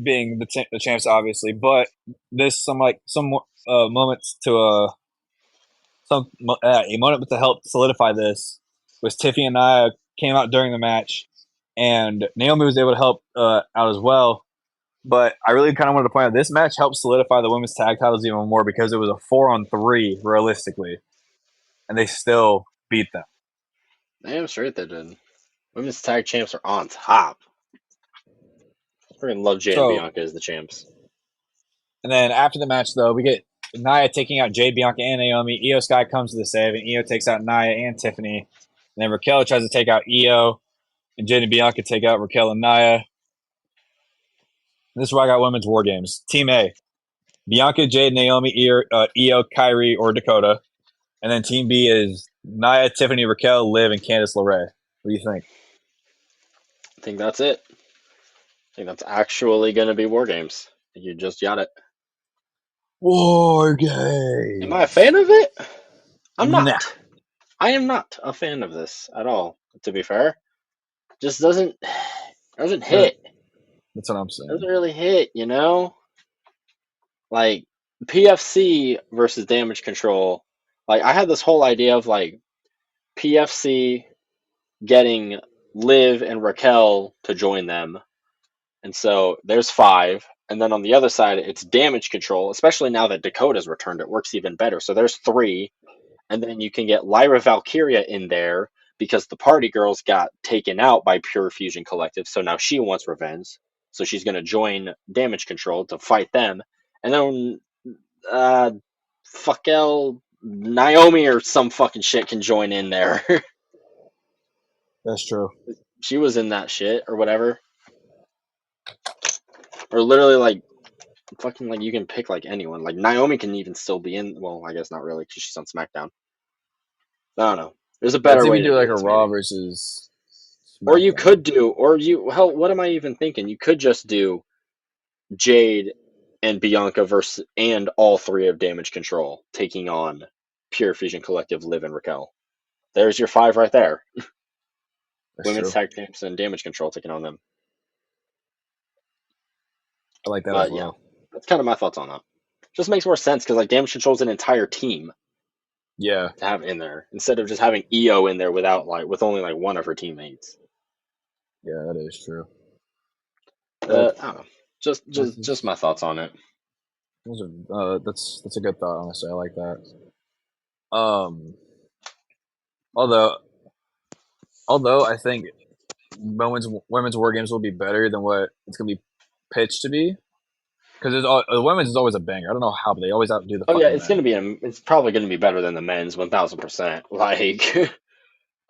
being the champs, obviously. But this some moments to a moment to help solidify this was Tiffany and Nia came out during the match, and Naomi was able to help out as well. But I really kind of wanted to point out this match helped solidify the women's tag titles even more because it was a 4-on-3 realistically, and they still beat them. Damn straight they did. Women's tag champs are on top. I freaking love Jay and So, Bianca as the champs. and then after the match, though, we get Nia taking out Jade, Bianca, and Naomi. Io Sky comes to the save, and Io takes out Nia and Tiffany. And then Raquel tries to take out Io, and Jade and Bianca take out Raquel and Nia. This is where I got women's war games. Team A: Bianca, Jade, Naomi, Io, Kyrie, or Dakota. And then Team B is Nia, Tiffany, Raquel, Liv, and Candice LeRae. What do you think? I think that's it. I think that's actually going to be WarGames. You just got it. War Am I a games. fan of it? I'm Nah. not. I am not a fan of this at all, to be fair. Just doesn't hit. That's what I'm saying. Doesn't really hit, you know? Like PFC versus Damage Control. Like I had this whole idea of like PFC getting Liv and Raquel to join them. And so there's 5. And then on the other side, it's Damage Control, especially now that Dakota's returned. It works even better. So there's 3. And then you can get Lyra Valkyria in there because the party girls got taken out by Pure Fusion Collective. So now she wants revenge. So she's going to join Damage Control to fight them. And then fucking Naomi or some fucking shit can join in there. That's true. She was in that shit or whatever. Or literally like fucking like you can pick like anyone. Like Naomi can even still be in. Well, I guess not really because she's on SmackDown. I don't know. There's a Let's better see if way we to do do like a this, Raw maybe. versus Or you SmackDown. could do, or you hell. What am I even thinking? You could just do Jade and Bianca versus and all 3 of Damage Control taking on Pure Fusion Collective, Liv and Raquel. There's your 5 right there. That's Women's true. tag champs and Damage Control taking on them. I like that as But yeah, well. that's kind of my thoughts on that. Just makes more sense because like Damage Control's an entire team Yeah. to have in there instead of just having Io in there without like with only like one of her teammates. Yeah, that is true. I don't know. This Just is, my thoughts on it. that's a good thought. Honestly, I like that. Um, although I think women's war games will be better than what it's gonna be pitched to be because the women's is always a banger. I don't know how, but they always outdo the Oh yeah, fucking men. it's probably gonna be better than the men's 1000%. Like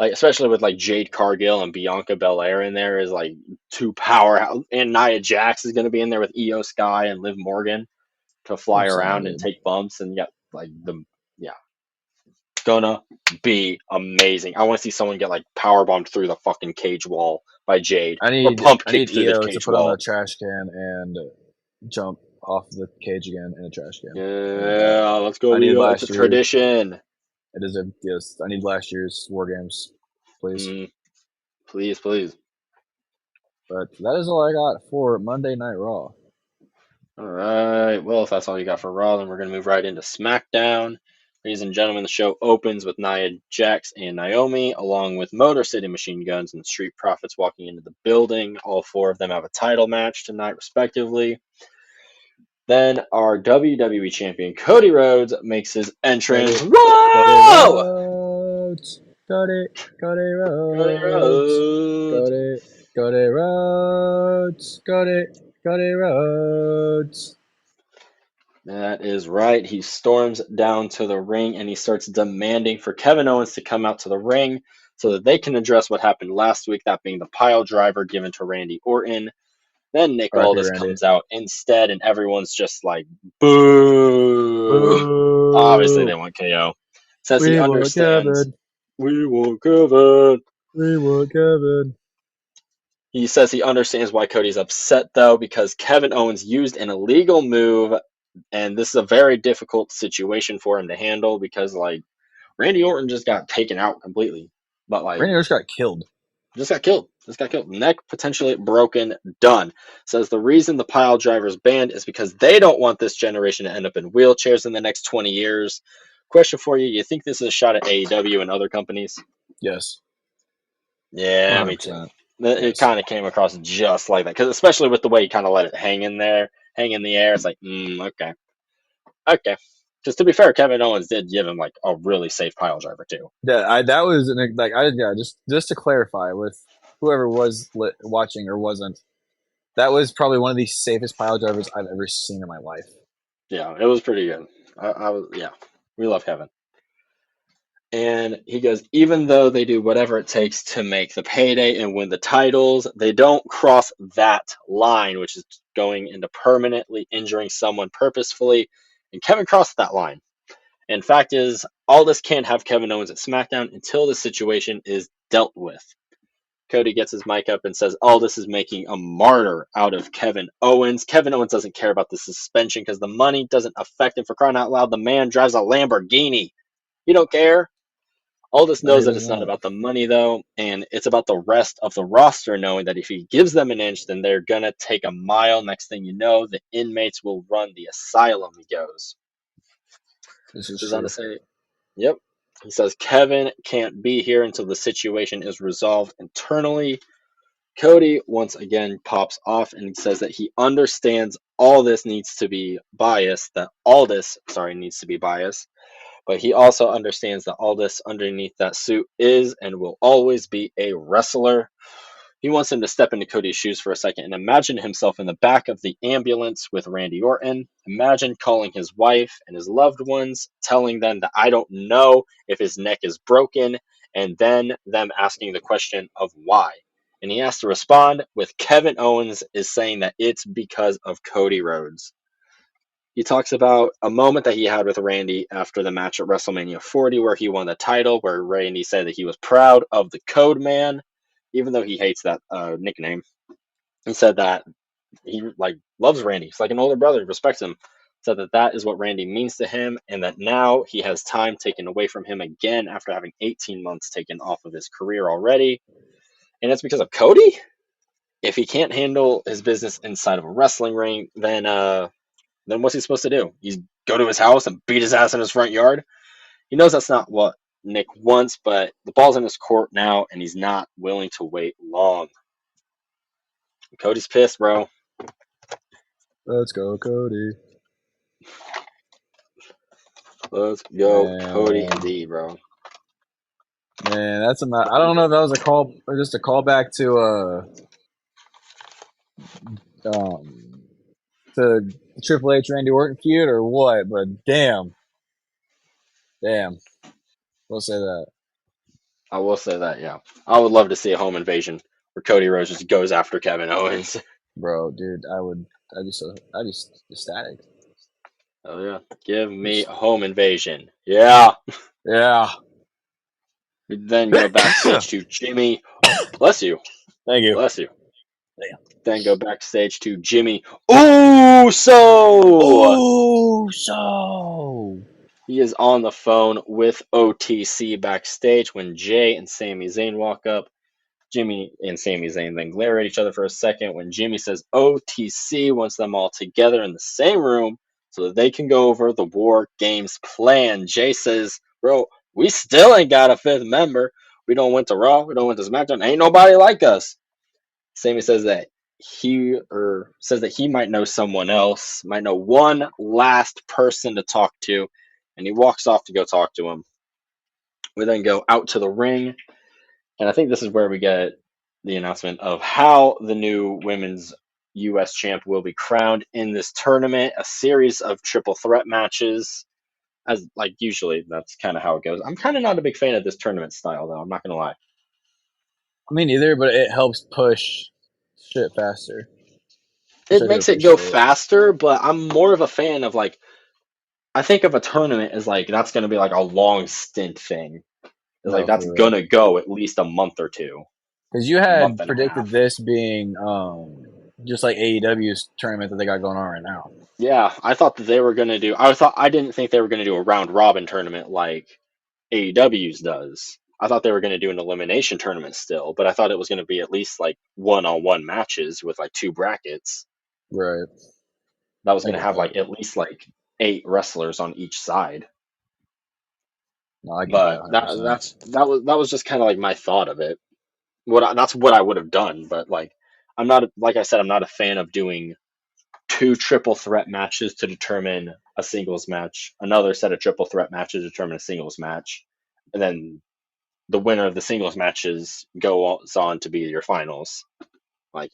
like especially with like Jade Cargill and Bianca Belair in there is like two powerhouse, and Nia Jax is gonna be in there with Io Sky and Liv Morgan to That's what fly I'm saying, around and dude. take bumps, and you got like the yeah, gonna be amazing. I want to see someone get like power bombed through the fucking cage wall by Jade or pump I kicked need through the EO to cage put on a wall. trash can and jump off the cage again in a trash can. I need that. Yeah, let's I go, need Io. It's a last year. tradition. It is a yes. I need last year's war games, please. Mm, please, please. But that is all I got for Monday Night Raw. All right. Well, if that's all you got for Raw, then we're going to move right into SmackDown. Ladies and gentlemen, the show opens with Nia Jax and Naomi, along with Motor City Machine Guns and Street Profits walking into the building. All four of them have a title match tonight, respectively. Then our WWE Champion Cody Rhodes makes his Got entrance. it. Got it, Whoa! Rhodes. Got it. Got it, Cody Rhodes. Rhodes. Got it. Got it, Rhodes. Got it. Got it, Rhodes. That is right. He storms down to the ring and he starts demanding for Kevin Owens to come out to the ring so that they can address what happened last week, that being the pile driver given to Randy Orton. Then Nick R.I.P. Aldis Randy. comes out instead, and everyone's just like, boo. Obviously, they Boo. want KO. Says he We want understands. Kevin. We want Kevin. We want Kevin. He says he understands why Cody's upset, though, because Kevin Owens used an illegal move, and this is a very difficult situation for him to handle because, like, Randy Orton just got taken out completely. But, like, Randy just got killed. just got killed. Just got killed. Neck potentially broken. Done. Says the reason the pile driver's banned is because they don't want this generation to end up in wheelchairs in the next 20 years. Question for you: you think this is a shot at AEW and other companies? Yes. Yeah, me too. 100%. It Yes. kind of came across just like that, because especially with the way he kind of let it hang in there, hang in the air. It's like, okay, okay. Because to be fair, Kevin Owens did give him like a really safe pile driver too. That was just to clarify with whoever was watching or wasn't, that was probably one of the safest pile drivers I've ever seen in my life. Yeah, it was pretty good. I was yeah, we love Kevin. And he goes, even though they do whatever it takes to make the payday and win the titles, they don't cross that line, which is going into permanently injuring someone purposefully. And Kevin crossed that line. And fact is, Aldis can't have Kevin Owens at SmackDown until the situation is dealt with. Cody gets his mic up and says Aldis is making a martyr out of Kevin Owens. Kevin Owens doesn't care about the suspension because the money doesn't affect him. For crying out loud, the man drives a Lamborghini. He don't care. Aldis No, he knows that does it's not not. about the money, though, and it's about the rest of the roster knowing that if he gives them an inch, then they're going to take a mile. Next thing you know, the inmates will run the asylum, he goes. This is Goes on to true. say, yep. He says Kevin can't be here until the situation is resolved internally. Cody once again pops off and says that he understands all this needs to be biased, that Aldis, sorry, needs to be biased, but he also understands that Aldis underneath that suit is and will always be a wrestler. He wants him to step into Cody's shoes for a second and imagine himself in the back of the ambulance with Randy Orton. Imagine calling his wife and his loved ones, telling them that I don't know if his neck is broken, and then them asking the question of why. And he has to respond with Kevin Owens is saying that it's because of Cody Rhodes. He talks about a moment that he had with Randy after the match at WrestleMania 40 where he won the title, where Randy said that he was proud of the Code Man, even though he hates that nickname. He said that he like loves Randy. He's like an older brother, respects him. Said that that is what Randy means to him, and that now he has time taken away from him again after having 18 months taken off of his career already. And it's because of Cody? If he can't handle his business inside of a wrestling ring, then what's he supposed to do? He's go to his house and beat his ass in his front yard? He knows that's not what Nick wants, but the ball's in his court now, and he's not willing to wait long. Cody's pissed, bro. Let's go, Cody. Let's go, Cody, Man, indeed, bro. man, that's I don't know if that was a call or just a callback um to the Triple H Randy Orton feud or what, but damn, we'll say that. I will say that, yeah. I would love to see a home invasion where Cody Rhodes just goes after Kevin Owens. Bro, dude, I'd be ecstatic. Oh yeah, give me a home invasion. Yeah. Yeah. We then go Thank backstage to Jimmy. Bless you. you. Bless you. Damn. Then go backstage to Jimmy Uso. Oh, so He is on the phone with OTC backstage when Jay and Sami Zayn walk up. Jimmy and Sami Zayn then glare at each other for a second when Jimmy says OTC wants them all together in the same room so that they can go over the War Games plan. Jay says, bro, we still ain't got a fifth member. We don't went to Raw. We don't went to SmackDown. Ain't nobody like us. Sammy says that he might know someone else, might know one last person to talk to, and he walks off to go talk to him. We then go out to the ring, and I think this is where we get the announcement of how the new women's U.S. champ will be crowned in this tournament. A series of triple threat matches, as like usually that's kind of how it goes. I'm kind of not a big fan of this tournament style, though. I'm not gonna lie. I mean, neither, but it helps push shit faster, which It I do makes it go appreciate. faster, but I'm more of a fan of like I think of a tournament as like that's gonna be like a long stint thing. It's like No, that's for real. gonna go at least a month or two, Because you month had and a predicted half. this being just like AEW's tournament that they got going on right now. Yeah, I thought that they were gonna do. I didn't think they were gonna do a round robin tournament like AEW's does. I thought they were gonna do an elimination tournament still, but I thought it was gonna be at least like one-on-one matches with like two brackets. Right. That was I gonna get have that. like at least like 8 wrestlers on each side. No, I get that But 100%. that was just kind of like my thought of it. That's what I would have done, but like I'm not like I said, I'm not a fan of doing two triple threat matches to determine a singles match, another set of triple threat matches to determine a singles match, and then the winner of the singles matches goes on to be your finals. Like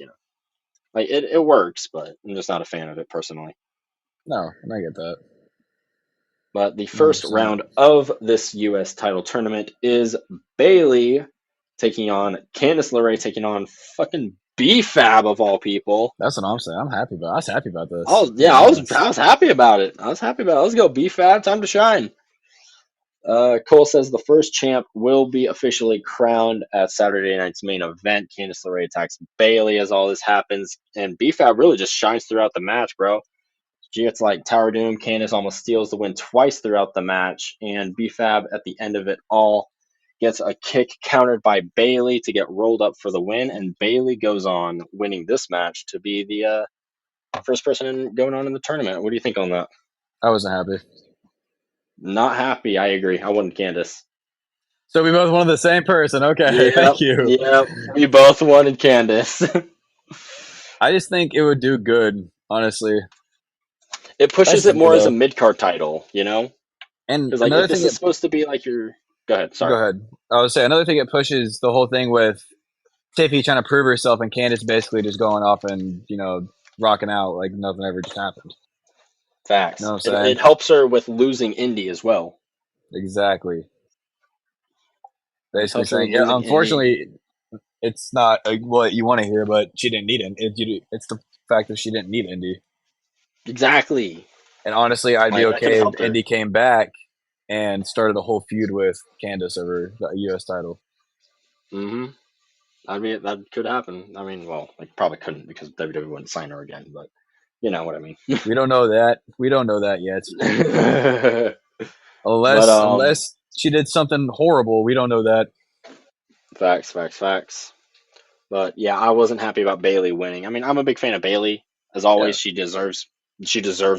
like it works, but I'm just not a fan of it personally. No, I get that. But the first 100%. round of this U.S. title tournament is Bailey taking on Candice LeRae, taking on fucking B-Fab of all people. That's what I'm saying. I'm happy about. I was happy about I this, was to yeah, be I honest. was happy about it. I was happy about it. Let's go, B-Fab, time to shine. Cole says the first champ will be officially crowned at Saturday night's main event. Candice LeRae attacks Bailey as all this happens, and B-Fab really just shines throughout the match, bro. She gets like Tower Doom. Candice almost steals the win twice throughout the match, and B-Fab at the end of it all gets a kick countered by Bailey to get rolled up for the win, and Bailey goes on winning this match to be the first person going on in the tournament. What do you think on that? I wasn't happy. Not happy. I agree. I wanted Candice. So we both wanted the same person. Okay, Yep, thank you. yep. We both wanted Candice. I just think it would do good, honestly. It That's pushes just it me more as a though. mid card title, you know? And Because like if another this thing is it supposed to be like your, go ahead. go Sorry. ahead. I would say another thing it pushes the whole thing with Tiffy trying to prove herself and Candace basically just going off and, rocking out like nothing ever just happened. You know Facts. what I'm It saying? helps her with losing Indy as well. Exactly. This Basically helps her with saying, yeah, losing Indy. unfortunately, it's not what you want to hear, but she didn't need it. It's the fact that she didn't need Indy. Exactly. And honestly, I'd be Like that could have okay if helped her. Indy came back and started a whole feud with Candace over the U.S. title. Hmm. I mean, that could happen. I mean, well, like probably couldn't because WWE wouldn't sign her again, but you know what I mean. We don't know that. We don't know that yet. But Unless she did something horrible, we don't know that. facts, facts, facts. But yeah, I wasn't happy about Bailey winning. I mean, I'm a big fan of Bailey. As Yeah. always, she deserves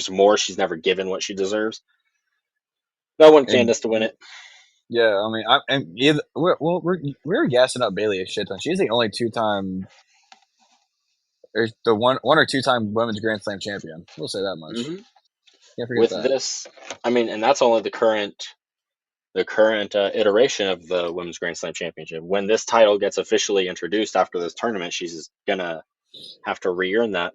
more. She's never given what she deserves. But I want And Candace to win it. yeah, I mean, we're gassing up Bailey a shit ton. She's the only two-time There's the one or two time women's Grand Slam champion. We'll say that much. Hmm. Can't forget With that. this, I mean, and that's only the current iteration of the Women's Grand Slam Championship. When this title gets officially introduced after this tournament, she's gonna have to re-earn that.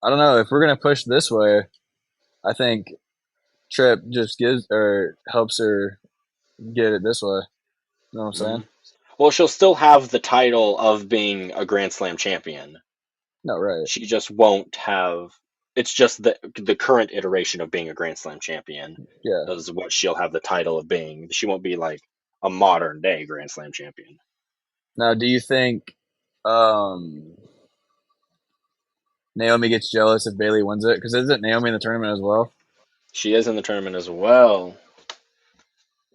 I don't know if we're gonna push this way. I think Tripp just gives or helps her get it this way. You know what I'm Hmm. saying? Well, she'll still have the title of being a Grand Slam champion. No, right. She just won't have. It's just the current iteration of being a Grand Slam champion Yeah. is what she'll have the title of being. She won't be like a modern day Grand Slam champion. Now, do you think um, Naomi gets jealous if Bailey wins it? Because isn't Naomi in the tournament as well? She is in the tournament as well,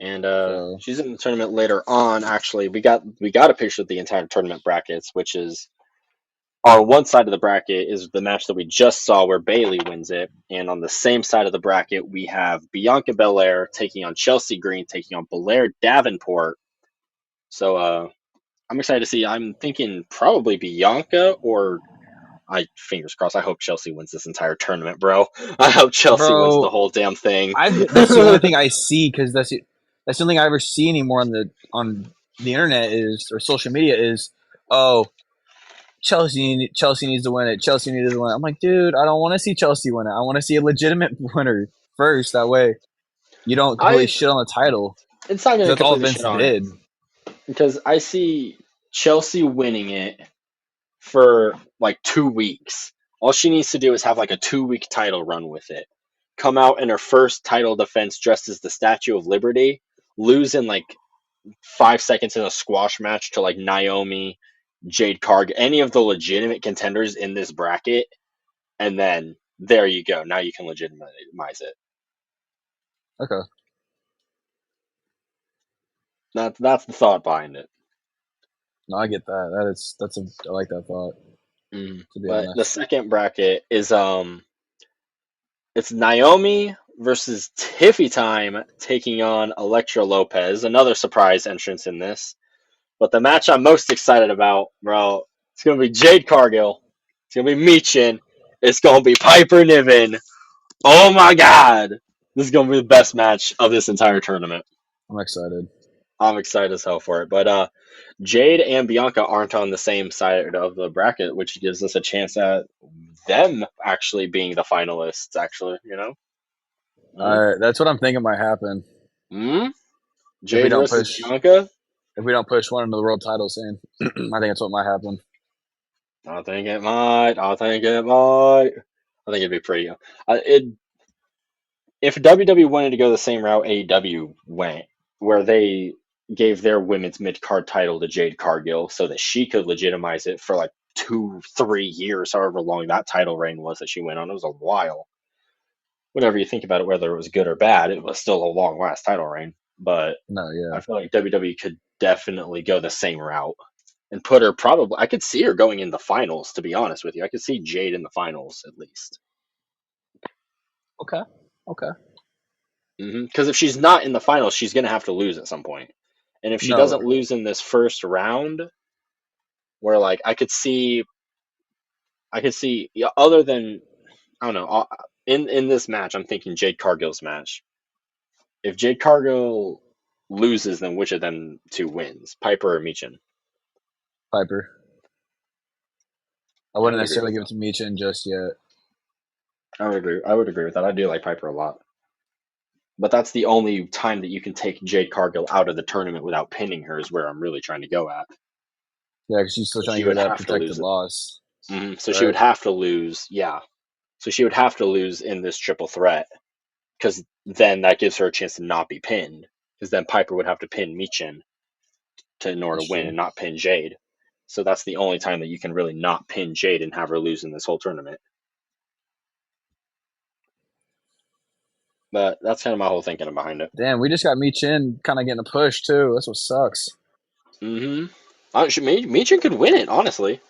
and So she's in the tournament later on. Actually, we got a picture of the entire tournament brackets, which is on one side of the bracket is the match that we just saw where Bailey wins it, and on the same side of the bracket we have Bianca Belair taking on Chelsea Green, taking on Belair Davenport. So I'm excited to see. I'm thinking probably Bianca or I fingers crossed. I hope Chelsea wins this entire tournament, bro. I hope Chelsea wins the bro, whole damn thing. that's the only thing I see because that's the only thing I ever see anymore on the internet is or social media is oh Chelsea needs to win it. Chelsea needs to win it. I'm like, dude, I don't want to see Chelsea win it. I want to see a legitimate winner first. That way, you don't completely I shit on the title It's not because gonna that's all completely Vince shit on it did. because I see Chelsea winning it for like 2 weeks. All she needs to do is have like a 2 week title run with it. Come out in her first title defense dressed as the Statue of Liberty, lose in like 5 seconds in a squash match to like Naomi, Jade Cargill, any of the legitimate contenders in this bracket, and then there you go. Now you can legitimize it. Okay, That's the thought behind it. no, I get that. That's a I like that thought. To be But the honest, second bracket is it's Naomi versus Tiffy Time taking on Elektra Lopez. Another surprise entrance in this. But the match I'm most excited about, bro, it's gonna be Jade Cargill. It's gonna be Michin. It's gonna be Piper Niven. Oh my god. This is gonna be the best match of this entire tournament. I'm excited. I'm excited as hell for it. But Jade and Bianca aren't on the same side of the bracket, which gives us a chance at them actually being the finalists, actually, you know? All Mm-hmm. right, that's what I'm thinking might happen Hmm. if we Jade don't versus push Bianca? if we don't push one into the world title scene. I think that's what might happen. I think it might. I think it might. I think it'd be pretty. If WWE wanted to go the same route AEW went, where they gave their women's mid card title to Jade Cargill so that she could legitimize it for like 2, 3 years, however long that title reign was that she went on, it was a while. Whatever you think about it, whether it was good or bad, it was still a long last title reign. But No, I yeah, feel like WWE could definitely go the same route and put her probably. I could see her going in the finals. To be honest with you, I could see Jade in the finals at least. okay, okay. Because if she's not in the finals, she's gonna have to lose at some point. And if she No, doesn't lose in this first round, where like I could see, yeah, other than I don't know, in this match, I'm thinking Jade Cargill's match. If Jade Cargill loses, then which of them two wins, Piper or Michin? Piper. I I wouldn't would agree necessarily with give it that. to Michin just yet. I would agree. I would agree with that. I do like Piper a lot. But that's the only time that you can take Jade Cargill out of the tournament without pinning her is where I'm really trying to go at. Yeah, because she's still So trying to she get her would that have to protected lose it. loss, So she right? would have to lose. Yeah. So she would have to lose in this triple threat because then that gives her a chance to not be pinned. Because then Piper would have to pin Michin in order That's to win true. and not pin Jade. So that's the only time that you can really not pin Jade and have her lose in this whole tournament. But that's kind of my whole thinking behind it. Damn, we just got Michin kind of getting a push too. That's what sucks. Mm-hmm. Michin could win it, honestly.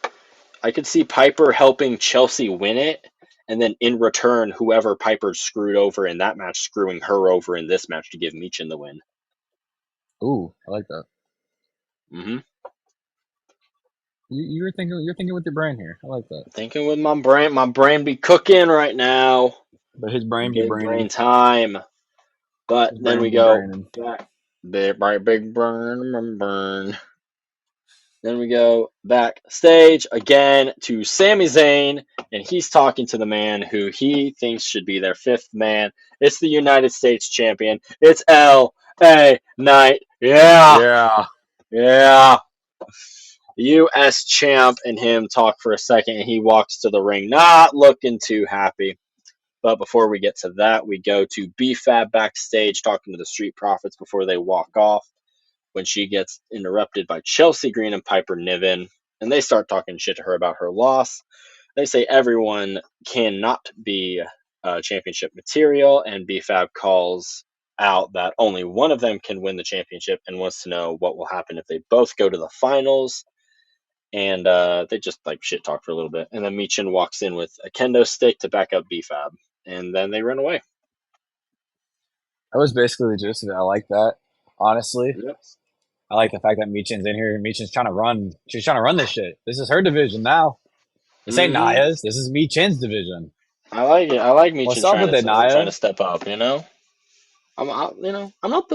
I could see Piper helping Chelsea win it, and then in return, whoever Piper screwed over in that match, screwing her over in this match to give Michin the win. Ooh, I like that. Hmm. You're thinking with your brain here. I like that. Thinking with my brain. My brain be cooking right now. But his brain be Big brain braining. time. But His then brain we be go braining. back. Big burn. Then we go backstage again to Sami Zayn, and he's talking to the man who he thinks should be their fifth man. It's the United States champion. It's L.A. Knight. Yeah, Yeah. yeah. U.S. champ and him talk for a second, and he walks to the ring, not looking too happy. But before we get to that, we go to B-Fab backstage talking to the Street Profits before they walk off when she gets interrupted by Chelsea Green and Piper Niven, and they start talking shit to her about her loss. They say everyone cannot be championship material, and BFAB calls out that only one of them can win the championship and wants to know what will happen if they both go to the finals. And they just like shit talk for a little bit, and then Michin walks in with a kendo stick to back up BFAB, and then they run away. That was basically the gist of it. I like that. Honestly. Yep. I like the fact that Michin's in here. Michin's trying to run. She's trying to run this shit. This is her division now. This ain't Mm-hmm. Naya's. This is Michin's division. I like it. I like What's Michin up with it, trying Naya? to step up. I'm not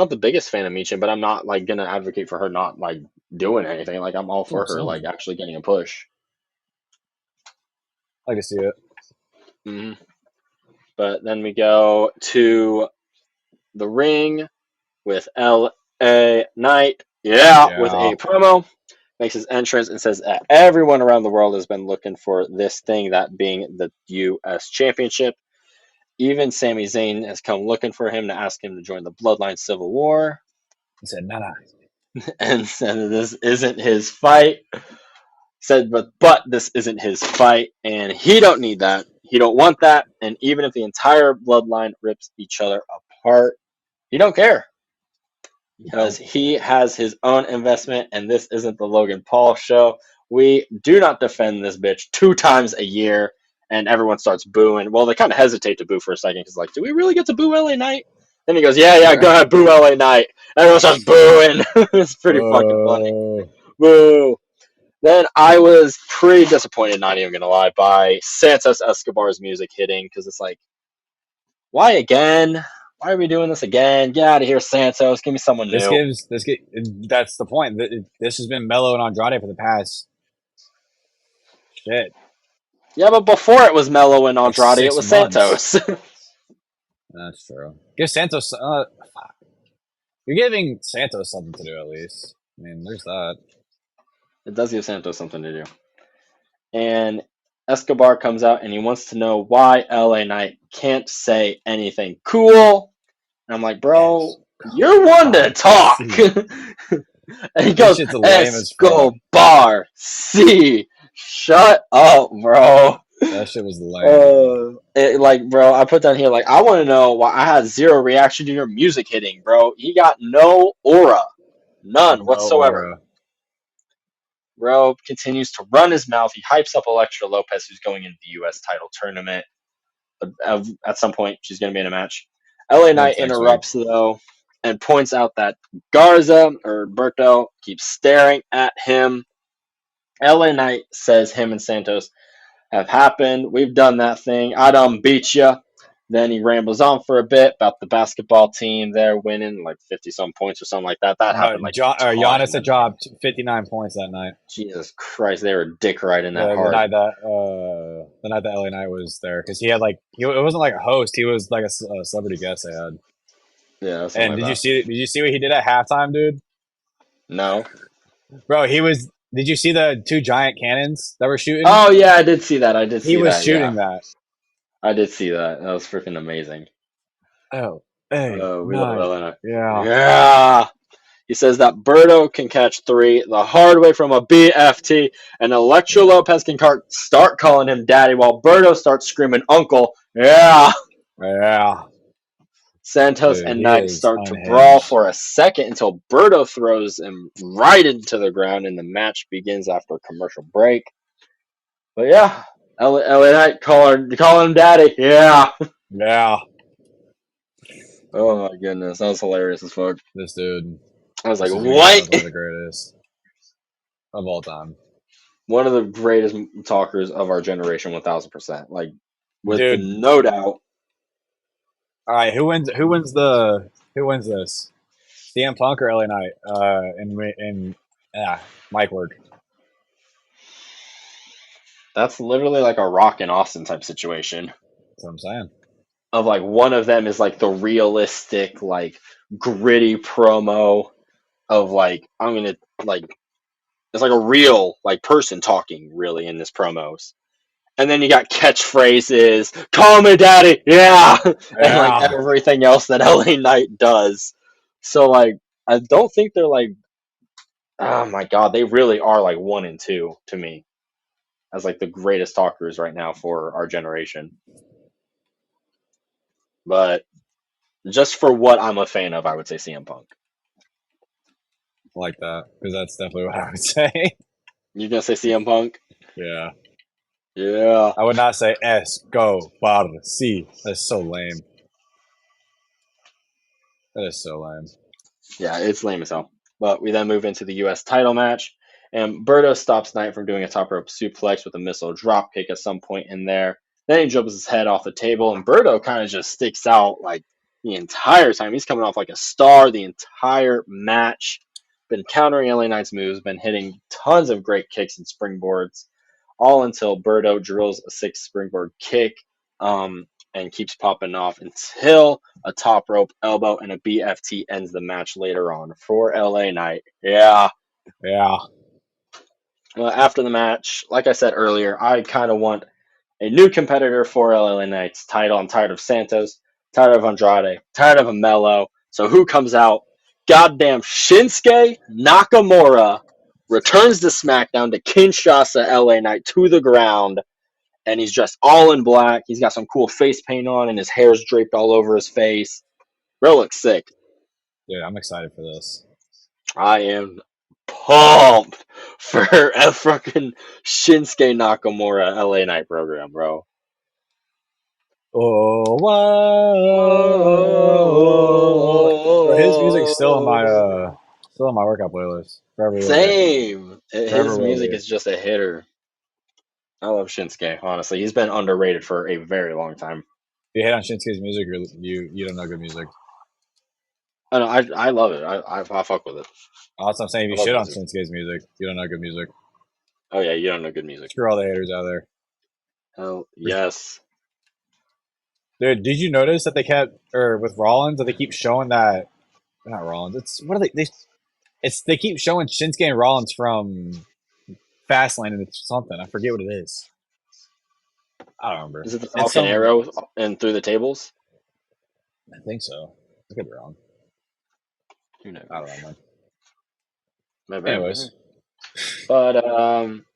the biggest fan of Michin, but I'm not like gonna advocate for her not like doing anything. Like I'm all That's what I'm for her like saying. actually getting a push. I like to see it. hmm But then we go to the ring with L.A. Knight. Yeah, with Yeah. a promo. Makes his entrance and says that everyone around the world has been looking for this thing, that being the U.S. Championship. Even Sami Zayn has come looking for him to ask him to join the Bloodline Civil War. He said, nah. And said this isn't his fight. Said, but this isn't his fight, and he don't need that. He don't want that. And even if the entire bloodline rips each other apart, he don't care because he has his own investment, and this isn't the Logan Paul show. We do not defend this bitch 2 times a year, and everyone starts booing. Well, they kind of hesitate to boo for a second because, like, do we really get to boo LA Knight? Then he goes, yeah, go ahead, boo LA Knight. Everyone starts booing. It's pretty fucking funny. Whoa. Boo. Then I was pretty disappointed, not even gonna lie, by Santos Escobar's music hitting because it's like, why again? Why are we doing this again? Get out of here, Santos. Give me someone new. That's the point. This has been Mello and Andrade for the past shit, Yeah, but before it was Mello and like Andrade, it was 6 months. Santos. That's true. Give Santos. You're giving Santos something to do at least. I mean, there's that. It does give Santos something to do. And Escobar comes out and he wants to know why LA Knight can't say anything cool. And I'm like, bro, you're one to talk. And he This goes, shit's lame as fuck. Escobar, see. Shut up, bro. That shit was lame. Bro, I put down here, like, I want to know why I had zero reaction to your music hitting, bro. He got no aura. None No whatsoever. aura. Bro continues to run his mouth. He hypes up Elektra Lopez, who's going into the U.S. title tournament. At some point, she's going to be in a match. LA Knight Next week. interrupts, though, and points out that Garza, or Berto, keeps staring at him. LA Knight says him and Santos have happened. We've done that thing. I done beat you. Then he rambles on for a bit about the basketball team there winning like 50 some points or something like that. That happened like a Giannis ton. had dropped 59 points that night. Jesus Christ, they were dick riding that The hard. night that LA Knight was there because he had it wasn't like a host. He was like a celebrity guest they had. Yeah, And like did you see what he did at halftime, dude? No. Bro, he was. Did you see the 2 giant cannons that were shooting? Oh yeah, I did see that. He was shooting that. I did see that. That was freaking amazing. Oh, hey, We love Elena. yeah. Yeah. He says that Berto can catch 3 the hard way from a BFT, and Elektra Lopez can start calling him daddy while Berto starts screaming uncle. Yeah. Yeah. Santos Dude, and he Knight is start to unhinged. brawl for a second until Berto throws him right into the ground, and the match begins after a commercial break. But yeah, LA Knight calling him daddy. Yeah. Yeah. Oh my goodness, that was hilarious as fuck. This dude. I was like, This is what? one of the greatest. of all time. One of the greatest talkers of our generation, 1000%. Like, with Dude, no doubt. all right, who wins this? CM Punk or LA Knight? In mic work. That's literally like a Rock and Austin type situation. That's what I'm saying. Of like one of them is like the realistic, like gritty promo of like I'm gonna like it's like a real like person talking really in this promos. And then you got catchphrases, call me daddy, yeah, and like Yeah, everything else that LA Knight does. So like I don't think they're like oh my god, they really are like one and two to me as like the greatest talkers right now for our generation. But just for what I'm a fan of, I would say CM Punk. I like that because that's definitely what I would say. You gonna say CM Punk? Yeah, Yeah. I would not say Escobar. C. That's so lame. That is so lame. Yeah, it's lame as hell. But we then move into the U.S. title match, and Berto stops Knight from doing a top rope suplex with a missile drop kick at some point in there. Then he jumps his head off the table, and Berto kind of just sticks out like the entire time. He's coming off like a star the entire match. Been countering LA Knight's moves, been hitting tons of great kicks and springboards, all until Berto drills a six springboard kick and keeps popping off until a top rope elbow and a BFT ends the match later on for LA Knight. Yeah. Yeah, After the match, like I said earlier, I kind of want a new competitor for LA Knight's title. I'm tired of Santos, tired of Andrade, tired of Amelo. So who comes out? Goddamn Shinsuke Nakamura returns to SmackDown to Kinshasa LA Knight to the ground, and he's dressed all in black. He's got some cool face paint on, and his hair's draped all over his face. Bro looks sick. dude, I'm excited for this. I am pumped for a fucking Shinsuke Nakamura LA Knight program, bro. Oh, whoa. Bro, his music's still on my workout playlist. Forever will be. Same. Forever His will music be. is just a hitter. I love Shinsuke, honestly. He's been underrated for a very long time. If you hate on Shinsuke's music, you don't know good music. I love it. I fuck with it. That's what I'm saying. If I you love shit on music. Shinsuke's music, you don't know good music. Oh yeah, you don't know good music. Screw all the haters out there. Hell yes. Dude, did you notice that they kept, or with Rollins, that they keep showing that, not Rollins, it's, what are they keep showing Shinsuke and Rollins from Fastlane and it's something. I forget what it is. I don't remember. Is it the It's Falcon some, Arrow and through the tables? I think so. I could be wrong. Who knows? I don't know, man. Maybe. Anyways, But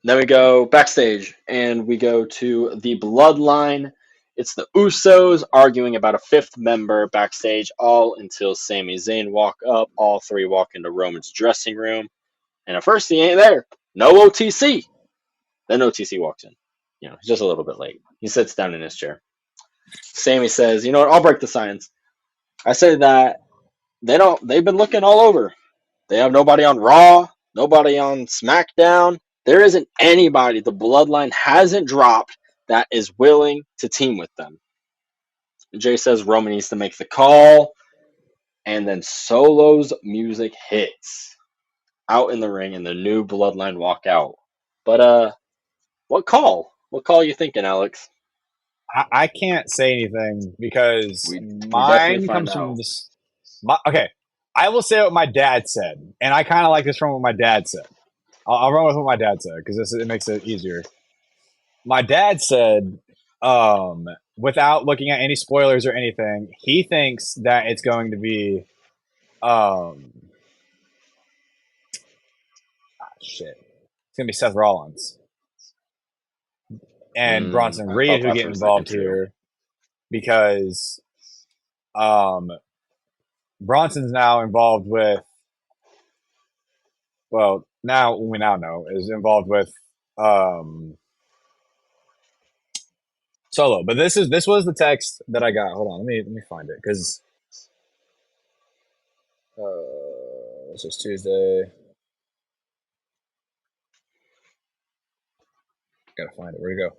then we go backstage and we go to the Bloodline. It's the Usos arguing about a fifth member backstage, all until Sami Zayn walk up. All three walk into Roman's dressing room, and at first he ain't there. No OTC. Then OTC walks in. He's just a little bit late. He sits down in his chair. Sami says, "You know what? I'll break the silence. I say that they don't. They've been looking all over. They have nobody on Raw, nobody on SmackDown. There isn't anybody the Bloodline hasn't dropped that is willing to team with them." Jay says Roman needs to make the call, and then Solo's music hits out in the ring, and the new Bloodline walk out. But what call? What call are you thinking, Alex? I can't say anything because We definitely mine find comes from out. this. Okay, I will say what my dad said, and I kind of like this from what my dad said. I'll run with what my dad said because it makes it easier. My dad said, um, without looking at any spoilers or anything, he thinks that it's going to be, um, shit, it's going to be Seth Rollins and Bronson I thought Reed who that get for a second involved too. here because um, Bronson's now involved with, well, now we now know is involved with um, Solo. But this was the text that I got. Hold on, let me find it because this is Tuesday. Gotta find it. Where'd it go?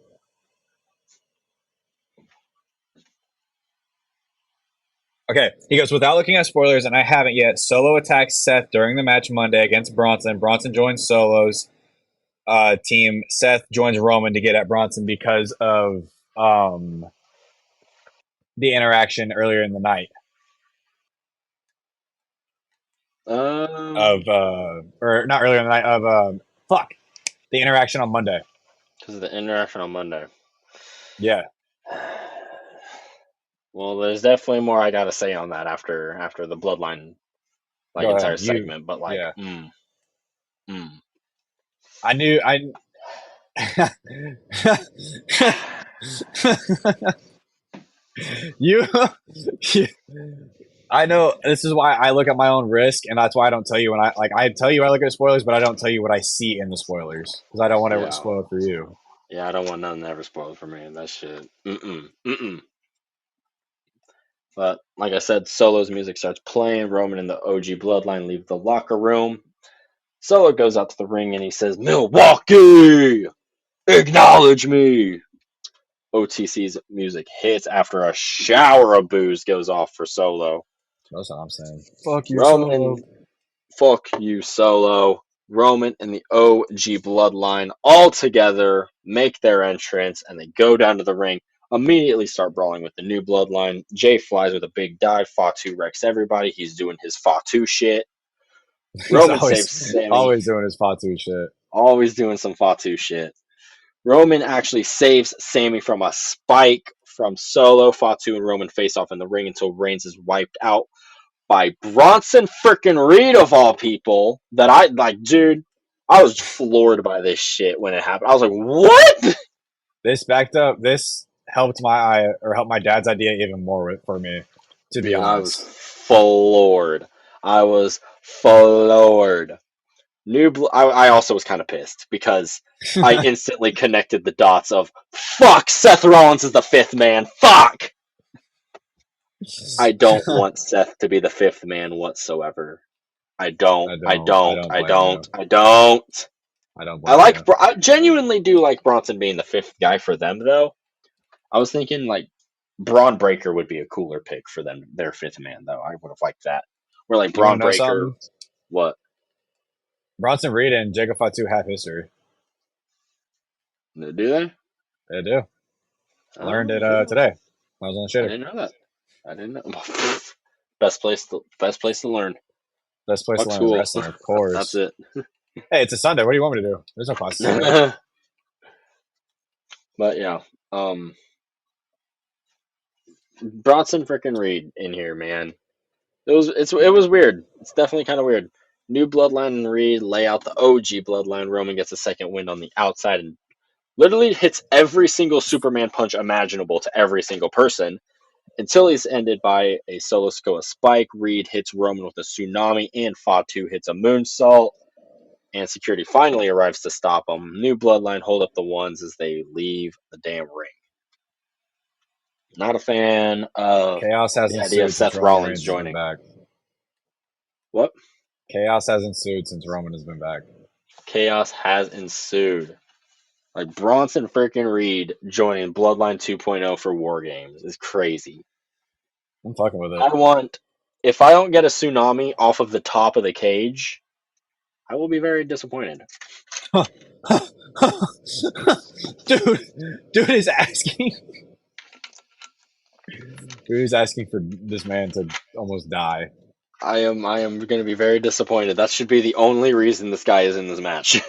Okay, he goes, without looking at spoilers, and I haven't yet, Solo attacks Seth during the match Monday against Bronson. Bronson joins Solo's team. Seth joins Roman to get at Bronson because of the interaction earlier in the night of, or not earlier in the night of, the interaction on Monday. Because of the interaction on Monday. Yeah. Well, there's definitely more I gotta say on that after the Bloodline entire segment, but yeah. mm. I knew you I know this is why I look at my own risk, and that's why I don't tell you when I tell you I look at spoilers, but I don't tell you what I see in the spoilers because I don't want to spoil it for you. Yeah, I don't want nothing ever spoiled for me. That shit. But like I said, Solo's music starts playing. Roman and the OG Bloodline leave the locker room. Solo goes out to the ring and he says, "Milwaukee, acknowledge me." OTC's music hits after a shower of booze goes off for Solo. That's what I'm saying. Fuck you, Roman Solo. and fuck you, Solo. Roman and the OG Bloodline all together make their entrance and they go down to the ring. Immediately start brawling with the new Bloodline. Jay flies with a big dive. Fatu wrecks everybody. He's doing his Fatu shit. He's Roman saves Sammy. always doing his Fatu shit. Always doing some Fatu shit. Roman actually saves Sammy from a spike from Solo. Fatu and Roman face off in the ring until Reigns is wiped out by Bronson frickin' Reed of all people. That I like, dude. I was floored by this shit when it happened. I was like, what? This helped helped my dad's idea even more for me, to be honest. I was floored. I also was kind of pissed because I instantly connected the dots of fuck, Seth Rollins is the fifth man. Fuck. I don't want Seth to be the fifth man whatsoever. I genuinely do like Bronson being the fifth guy for them though. I was thinking like Braun Breaker would be a cooler pick for them, their fifth man though. I would have liked that. Where like Braun Breaker, what? Bronson Reed and Jacob Fatu have history. Do they? They do. I learned it today. I was on the shitter. I didn't know that. I didn't know. Best place to learn. Best place to learn wrestling, of course. That's it. Hey, it's a Sunday. What do you want me to do? There's no classes. But yeah, Bronson frickin' Reed in here, man. It was weird. It's definitely kind of weird. New Bloodline and Reed lay out the OG Bloodline. Roman gets a second wind on the outside and literally hits every single Superman punch imaginable to every single person until he's ended by a Solo Sikoa spike. Reed hits Roman with a tsunami and Fatu hits a moonsault. And security finally arrives to stop him. New Bloodline hold up the ones as they leave the damn ring. Not a fan of Chaos has the idea of Seth Rollins joining. Back. What? Chaos has ensued since Roman has been back. Chaos has ensued. Like Bronson freaking Reed joining Bloodline 2.0 for WarGames is crazy. I'm fucking with it. If I don't get a tsunami off of the top of the cage, I will be very disappointed. Dude is asking. Dude is asking for this man to almost die. I am going to be very disappointed. That should be the only reason this guy is in this match.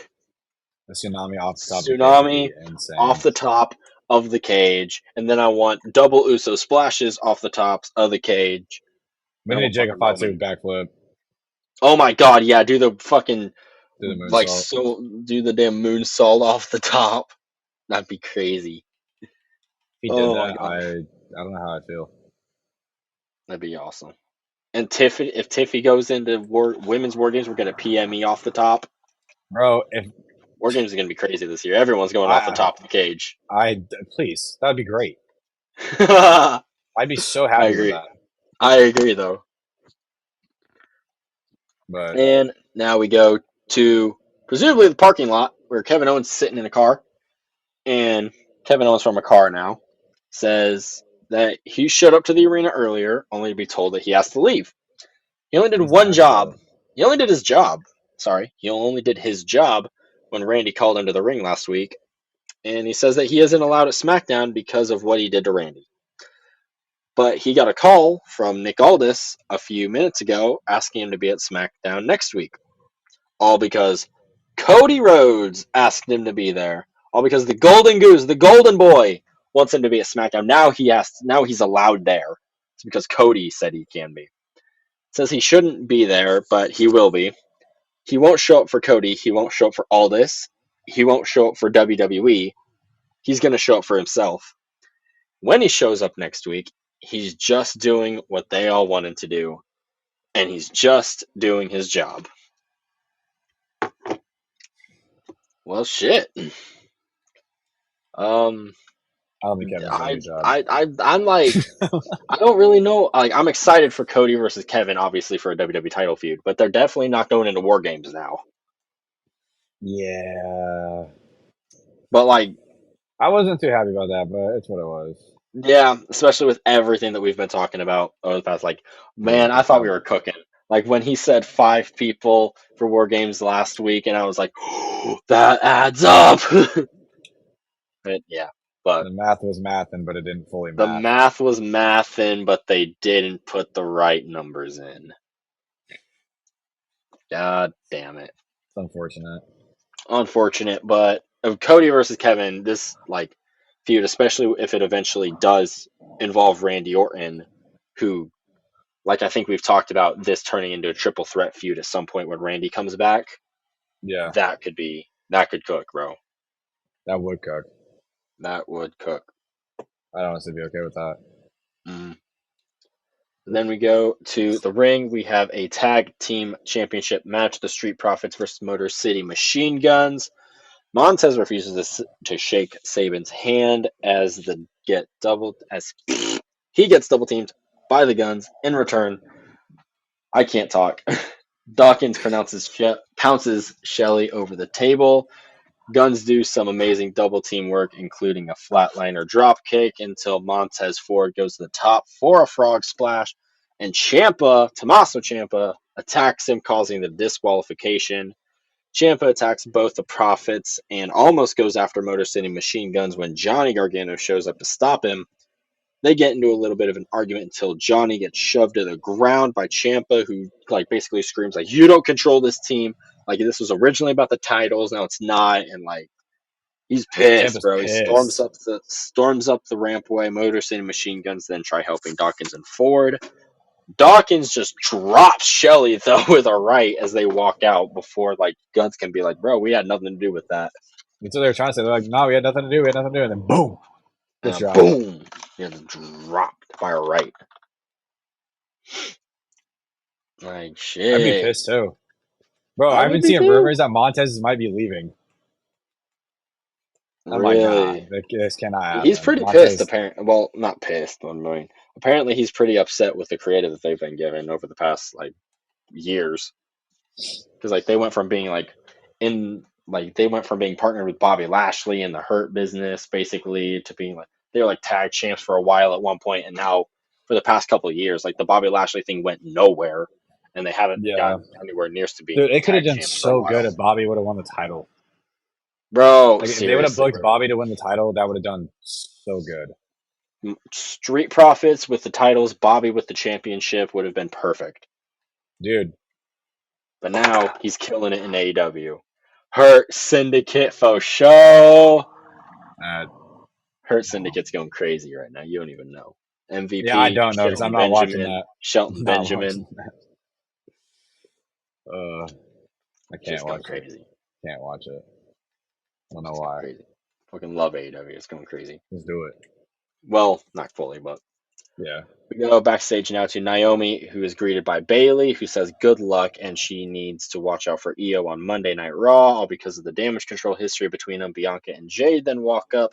A tsunami off the top. Tsunami off the top of the cage, and then I want double Uso splashes off the tops of the cage. We need Jacob Fatu backflip. Oh my god, yeah, do the fucking do the damn moonsault off the top. That'd be crazy. If he did that, I don't know how I feel. That'd be awesome. And if Tiffy goes into women's WarGames, we're gonna PME off the top. Bro, if WarGames is gonna be crazy this year. Everyone's going off the top of the cage. Please, that'd be great. I'd be so happy with that. I agree, though. But and now we go to presumably the parking lot where Kevin Owens is sitting in a car. And Kevin Owens from a car now says that he showed up to the arena earlier, only to be told that he has to leave. He only did He's an one job. asshole. He only did his job. Sorry, he only did his job when Randy called him to the ring last week, and he says that he isn't allowed at SmackDown because of what he did to Randy. But he got a call from Nick Aldis a few minutes ago asking him to be at SmackDown next week. All because Cody Rhodes asked him to be there. All because the Golden Goose, the Golden Boy, wants him to be at SmackDown. Now he's allowed there. It's because Cody said he can be. Says he shouldn't be there, but he will be. He won't show up for Cody. He won't show up for Aldis. He won't show up for WWE. He's going to show up for himself. When he shows up next week, he's just doing what they all want him to do, and he's just doing his job. Well, shit. I don't think Kevin's doing a good job. I'm like, I don't really know. Like, I'm excited for Cody versus Kevin, obviously for a WWE title feud, but they're definitely not going into WarGames now. Yeah. But like, I wasn't too happy about that, but it's what it was. yeah, especially with everything that we've been talking about over the past, like, man, I thought we were cooking. Like when he said 5 people for WarGames last week, and I was like, oh, that adds up. But yeah, but The math was mathing, but it didn't fully the math. math was mathing, but they didn't put the right numbers in. God damn it. It's unfortunate. Unfortunate, but of Cody versus Kevin, this like feud, especially if it eventually does involve Randy Orton, who, like I think we've talked about this turning into a triple threat feud at some point when Randy comes back. Yeah, That could cook, bro. that would cook. That would cook. I'd honestly be okay with that. Mm. And then we go to the ring. We have a tag team championship match: the Street Profits versus Motor City Machine Guns. Montez refuses to shake Saban's hand as he gets double teamed by the Guns. In return, I can't talk. Dawkins pounces Shelly over the table. Guns do some amazing double team work, including a flatliner drop kick until Montez Ford goes to the top for a frog splash, and Tommaso Ciampa, attacks him, causing the disqualification. Ciampa attacks both the Profits and almost goes after Motor City Machine Guns when Johnny Gargano shows up to stop him. They get into a little bit of an argument until Johnny gets shoved to the ground by Ciampa, who like basically screams like, "You don't control this team. Like this was originally about the titles, now it's not." And like he's pissed, Ciampa's bro. He storms pissed. up the rampway. Motor City Machine Guns then try helping Dawkins and Ford. Dawkins just drops Shelly though with a right as they walk out before like Guns can be like, "Bro, we had nothing to do with that." That's what they were trying to say. They're like, no, we had nothing to do. We had nothing to do. And then boom, gets And dropped. boom, he gets dropped by a right. Like I'd be shit. pissed too. Bro, I I've would been be seeing too. rumors that Montez might be leaving. I'm like, nah, Really? this cannot He's happen. pretty pissed, Montez, apparently. Well, not pissed. I mean, apparently he's pretty upset with the creative that they've been given over the past like years. Because like they went from being partnered with Bobby Lashley in the Hurt Business, basically, to being like they were like tag champs for a while at one point, and now for the past couple of years, like the Bobby Lashley thing went nowhere, and they haven't yeah. gotten anywhere near to being Dude, it could have tag done champs for a so good while. if Bobby would have won the title. Bro, Like, if they would have seriously, booked bro. Bobby to win the title, that would have done so good. Street Profits with the titles, Bobby with the championship would have been perfect. Dude, But now he's killing it in AEW. Hurt Syndicate for show. uh, Hurt Syndicate's going crazy right now. You don't even know. yeah, I MVP, don't know because I'm not watching that. Shelton I'm not Benjamin, watching that. I can't just going watch it. crazy. Can't watch it. I don't know It's going why. crazy. Fucking love AEW. It's going crazy. Just do it. Well, not fully, but Yeah. we go backstage now to Naomi, who is greeted by Bayley, who says good luck and she needs to watch out for Io on Monday Night Raw, all because of the damage control history between them. Bianca and Jade then walk up.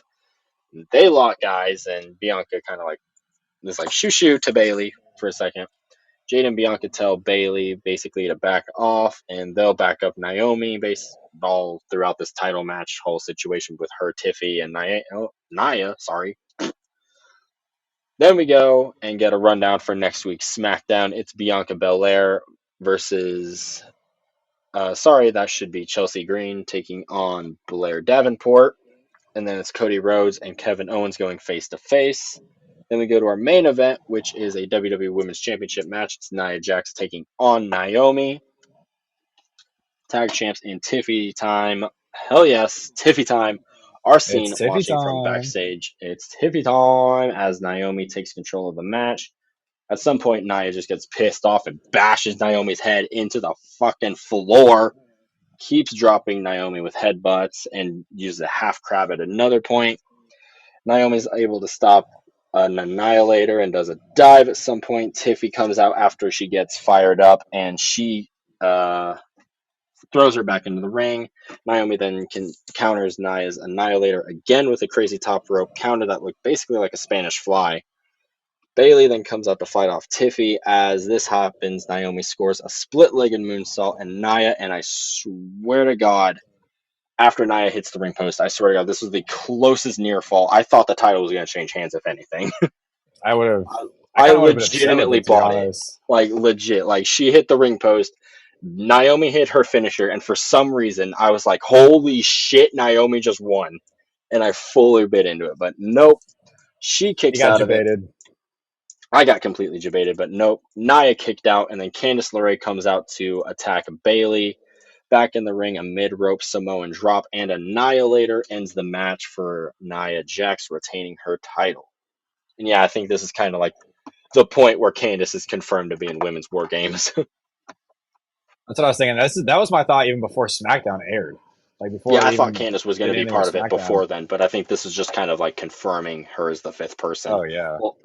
They lock eyes, and Bianca kind of like is like shoo shoo to Bayley for a second. Jade and Bianca tell Bailey basically to back off, and they'll back up Naomi all throughout this title match whole situation with her, Tiffy, and Nia. Sorry. Then we go and get a rundown for next week's SmackDown. It's Bianca Belair versus. That should be Chelsea Green taking on Blair Davenport. And then it's Cody Rhodes and Kevin Owens going face to face. Then we go to our main event, which is a WWE Women's Championship match. It's Nia Jax taking on Naomi. Tag champs in Tiffy time. Hell yes, Tiffy time. Our scene It's Tiffy watching from time. backstage. It's Tiffy time as Naomi takes control of the match. At some point, Nia just gets pissed off and bashes Naomi's head into the fucking floor. Keeps dropping Naomi with headbutts and uses a half crab at another point. Naomi's able to stop an annihilator and does a dive at some point. Tiffy comes out after she gets fired up and she throws her back into the ring. Naomi then counters Nia's annihilator again with a crazy top rope counter that looked basically like a Spanish fly. Bailey then comes out to fight off Tiffy. As this happens, Naomi scores a split-legged moonsault and Nia, and I swear to God, after Nia hits the ring post, I swear to God, this was the closest near fall. I thought the title was going to change hands, if anything. I would have. I I kind of would have been upset with legitimately it, to be bought it. honest. Like, legit. Like, she hit the ring post. Naomi hit her finisher, and for some reason, I was like, holy shit, Naomi just won. And I fully bit into it. But nope. She You kicks got out of it. debated. I got completely debated, but nope. Nia kicked out, and then Candice LeRae comes out to attack Bailey. Back in the ring, a mid-rope Samoan drop and Annihilator ends the match for Nia Jax retaining her title. And yeah, I think this is kind of like the point where Candice is confirmed to be in Women's War Games. That's what I was thinking. That was my thought even before SmackDown aired. Like before Yeah, I they thought even Candice was going did to be anything with part of it SmackDown. before then, but I think this is just kind of like confirming her as the fifth person. Oh yeah, Well,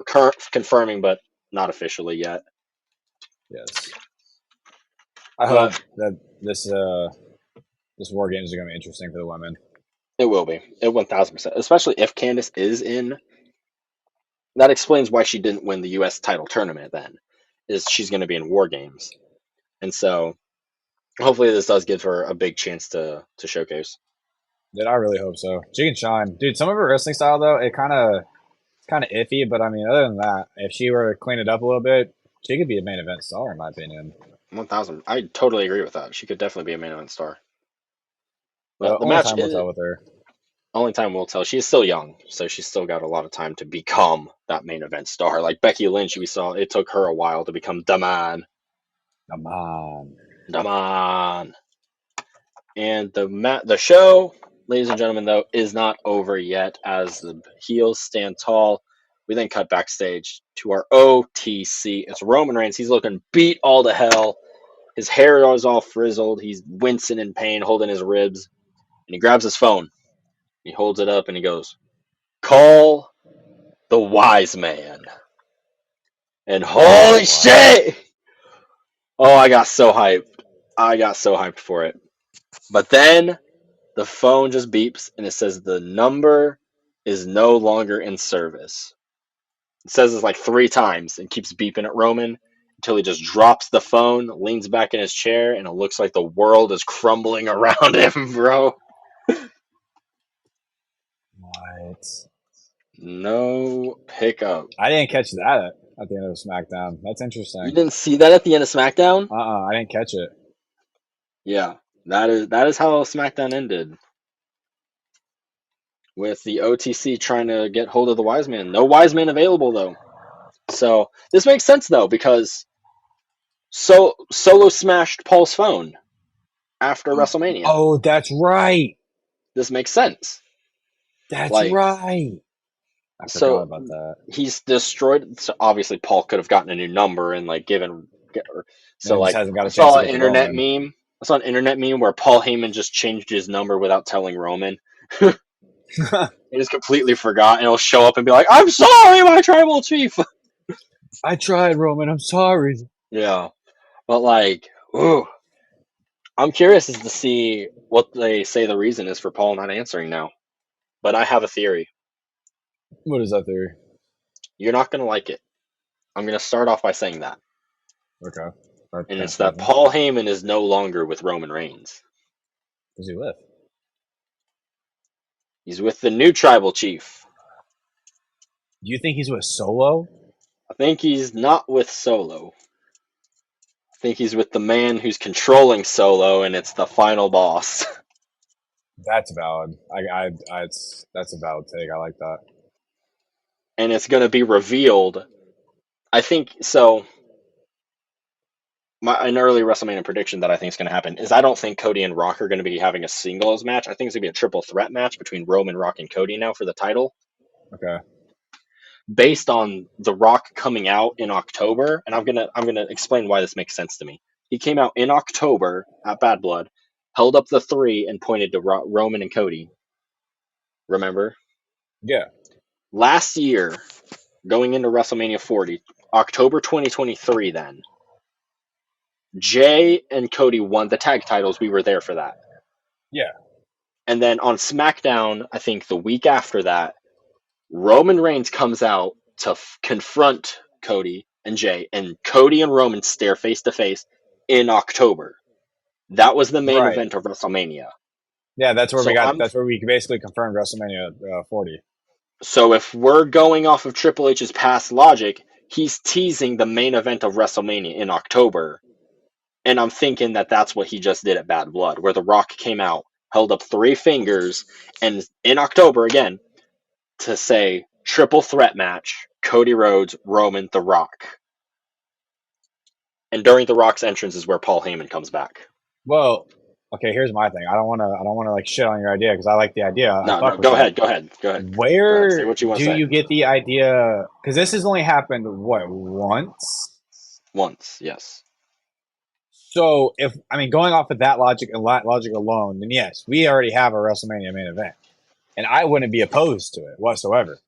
confirming, but not officially yet. yes. I hope But that this War Games are going to be interesting for the women. it will be. It 1000%. Especially if Candice is in. That explains why she didn't win the U.S. title tournament then, is she's going to be in War Games. And so hopefully this does give her a big chance to showcase. Dude, I really hope so. She can shine, dude. Some of her wrestling style though, it's kind of iffy. But I mean, other than that, if she were to clean it up a little bit, she could be a main event star in my opinion. 1000. I totally agree with that. She could definitely be a main event star. But But the only match time will is tell with her. only time will tell. She's still young, so she's still got a lot of time to become that main event star. Like Becky Lynch, we saw it took her a while to become the man. Come on. The man. And the show, ladies and gentlemen, though, is not over yet as the heels stand tall. We then cut backstage to our OTC. It's Roman Reigns. He's looking beat all to hell. His hair is all frizzled. He's wincing in pain, holding his ribs. And he grabs his phone. He holds it up and he goes, "Call the wise man." And holy shit! Oh, I got so hyped. I got so hyped for it. But then the phone just beeps and it says the number is no longer in service. It says this like 3 times and keeps beeping at Roman until he just drops the phone, leans back in his chair, and it looks like the world is crumbling around him, bro. What? No pickup. I didn't catch that at the end of SmackDown. That's You interesting. didn't see that at the end of SmackDown? I didn't catch it. Yeah. That is how SmackDown ended. With the OTC trying to get hold of the wise man. No wise man available though. So this makes sense though, because Solo smashed Paul's phone after WrestleMania. Oh, that's right. This makes sense. That's Like, right. I forgot so about that. he's destroyed. So obviously, Paul could have gotten a new number and like given. And So it just like, hasn't got I a chance saw to an get to internet Roman. meme. I saw an internet meme where Paul Heyman just changed his number without telling Roman. He just completely forgot, and he'll show up and be like, "I'm sorry, my tribal chief." I tried, Roman. I'm sorry. Yeah, but like, ooh, I'm curious as to see what they say the reason is for Paul not answering now. But I have a theory. What is that theory? You're not gonna like it. I'm gonna start off by saying that. Okay. That And kind of it's scares that me. Paul Heyman is no longer with Roman Reigns. Who's he with? He's with the new tribal chief. Do you think he's with Solo? I think he's not with Solo. I think he's with the man who's controlling Solo, and it's the final boss. That's valid. That's a valid take. I like that. And it's going to be revealed. I think so. An early WrestleMania prediction that I think is going to happen is I don't think Cody and Rock are going to be having a singles match. I think it's going to be a triple threat match between Roman, Rock, and Cody now for the title. Okay. Based on The Rock coming out in October, and I'm gonna explain why this makes sense to me. He came out in October at Bad Blood, held up the three, and pointed to Roman and Cody. Remember? Yeah. Last year, going into WrestleMania 40, October 2023, then Jay and Cody won the tag titles. We were there for that. Yeah. And then on SmackDown, I think the week after that, Roman Reigns comes out to confront Cody and Jay, and Cody and Roman stare face to face in October. That was the main Right. event of WrestleMania. Yeah. That's where we So got. I'm That's where we basically confirmed WrestleMania 40. so if we're going off of Triple H's past logic, he's teasing the main event of WrestleMania in October, and I'm thinking that that's what he just did at Bad Blood, where The Rock came out, held up three fingers, and in October again to say triple threat match: Cody Rhodes, Roman, The Rock. And during The Rock's entrance is where Paul Heyman comes back. Well, okay. Here's my thing. I don't want to. I don't want to like shit on your idea because I like the idea. I No, fuck no, with go it. ahead, go ahead, go ahead, go ahead. Say Where what you want do to say. you get the idea? Because this has only happened what once. Once, yes. So if I mean going off of that logic and logic alone, then yes, we already have a WrestleMania main event, and I wouldn't be opposed to it whatsoever.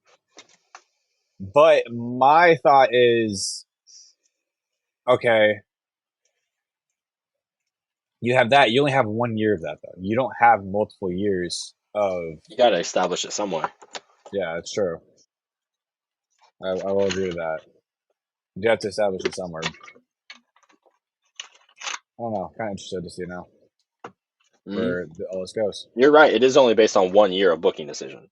But my thought is, okay, you have that. You only have 1 year of that though. You don't have multiple years of. You got to establish it somewhere. Yeah, it's true. I will agree with that. You have to establish it somewhere. I don't know. Kind of interested to see now Mm-hmm. where all this goes. You're right. It is only based on 1 year of booking decision.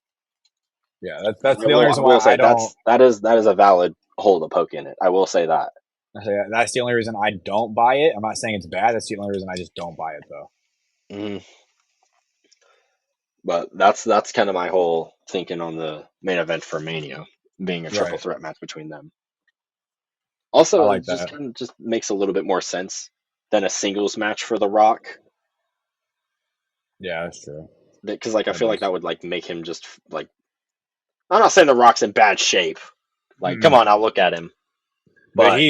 Yeah, that's I the only will, I reason why will say I don't. that is a valid hole to poke in it. I will say that. That's the only reason I don't buy it. I'm not saying it's bad. That's the only reason I just don't buy it, though. Mm-hmm. But that's kind of my whole thinking on the main event for Mania being a triple Right. threat match between them. I Also, it like just that. kind of just makes a little bit more sense than a singles match for The Rock, Yeah, that's true. because like I That feel like does. that would like make him just like, I'm not saying The Rock's in bad shape. Like, come Mm. on, I'll look at him, But but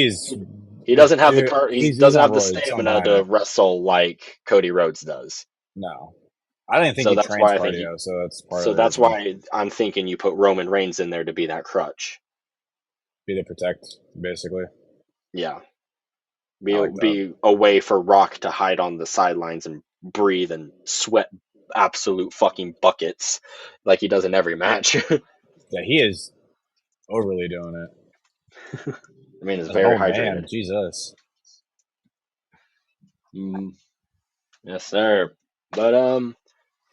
he doesn't have he he's doesn't on have the roids. Don't stamina buy to it. wrestle like Cody Rhodes does. No, I didn't think So he that's trains why I think cardio, so that's part of so the that's reason. why I'm thinking you put Roman Reigns in there to be that crutch. Be to protect, basically. Yeah, I like that. be a way for Rock to hide on the sidelines and breathe and sweat absolute fucking buckets like he does in every match. I Yeah, he is overly doing it. mean, it's As an very old man, hydrated. Jesus. Mm, yes, sir. But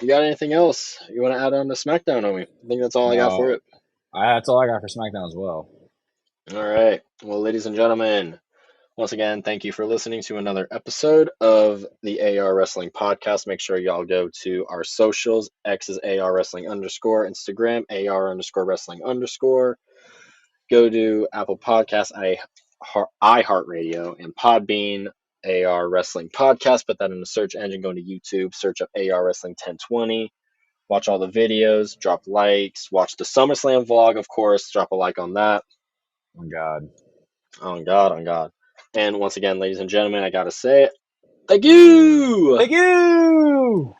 you got anything else you want to add on to SmackDown on me? I think that's all I got for No, it. that's all I got for SmackDown as well. All right. Well, ladies and gentlemen, once again, thank you for listening to another episode of the AR Wrestling Podcast. Make sure y'all go to our socials. X is AR Wrestling _, Instagram, AR_Wrestling _. Go to Apple Podcasts, iHeartRadio, and Podbean, AR Wrestling Podcast. Put that in the search engine. Go to YouTube, search up AR Wrestling 1020. Watch all the videos, drop likes, watch the SummerSlam vlog, of course. Drop a like on that. Oh, God. On God, on God. And once again, ladies and gentlemen, I gotta say it. Thank you! Thank you!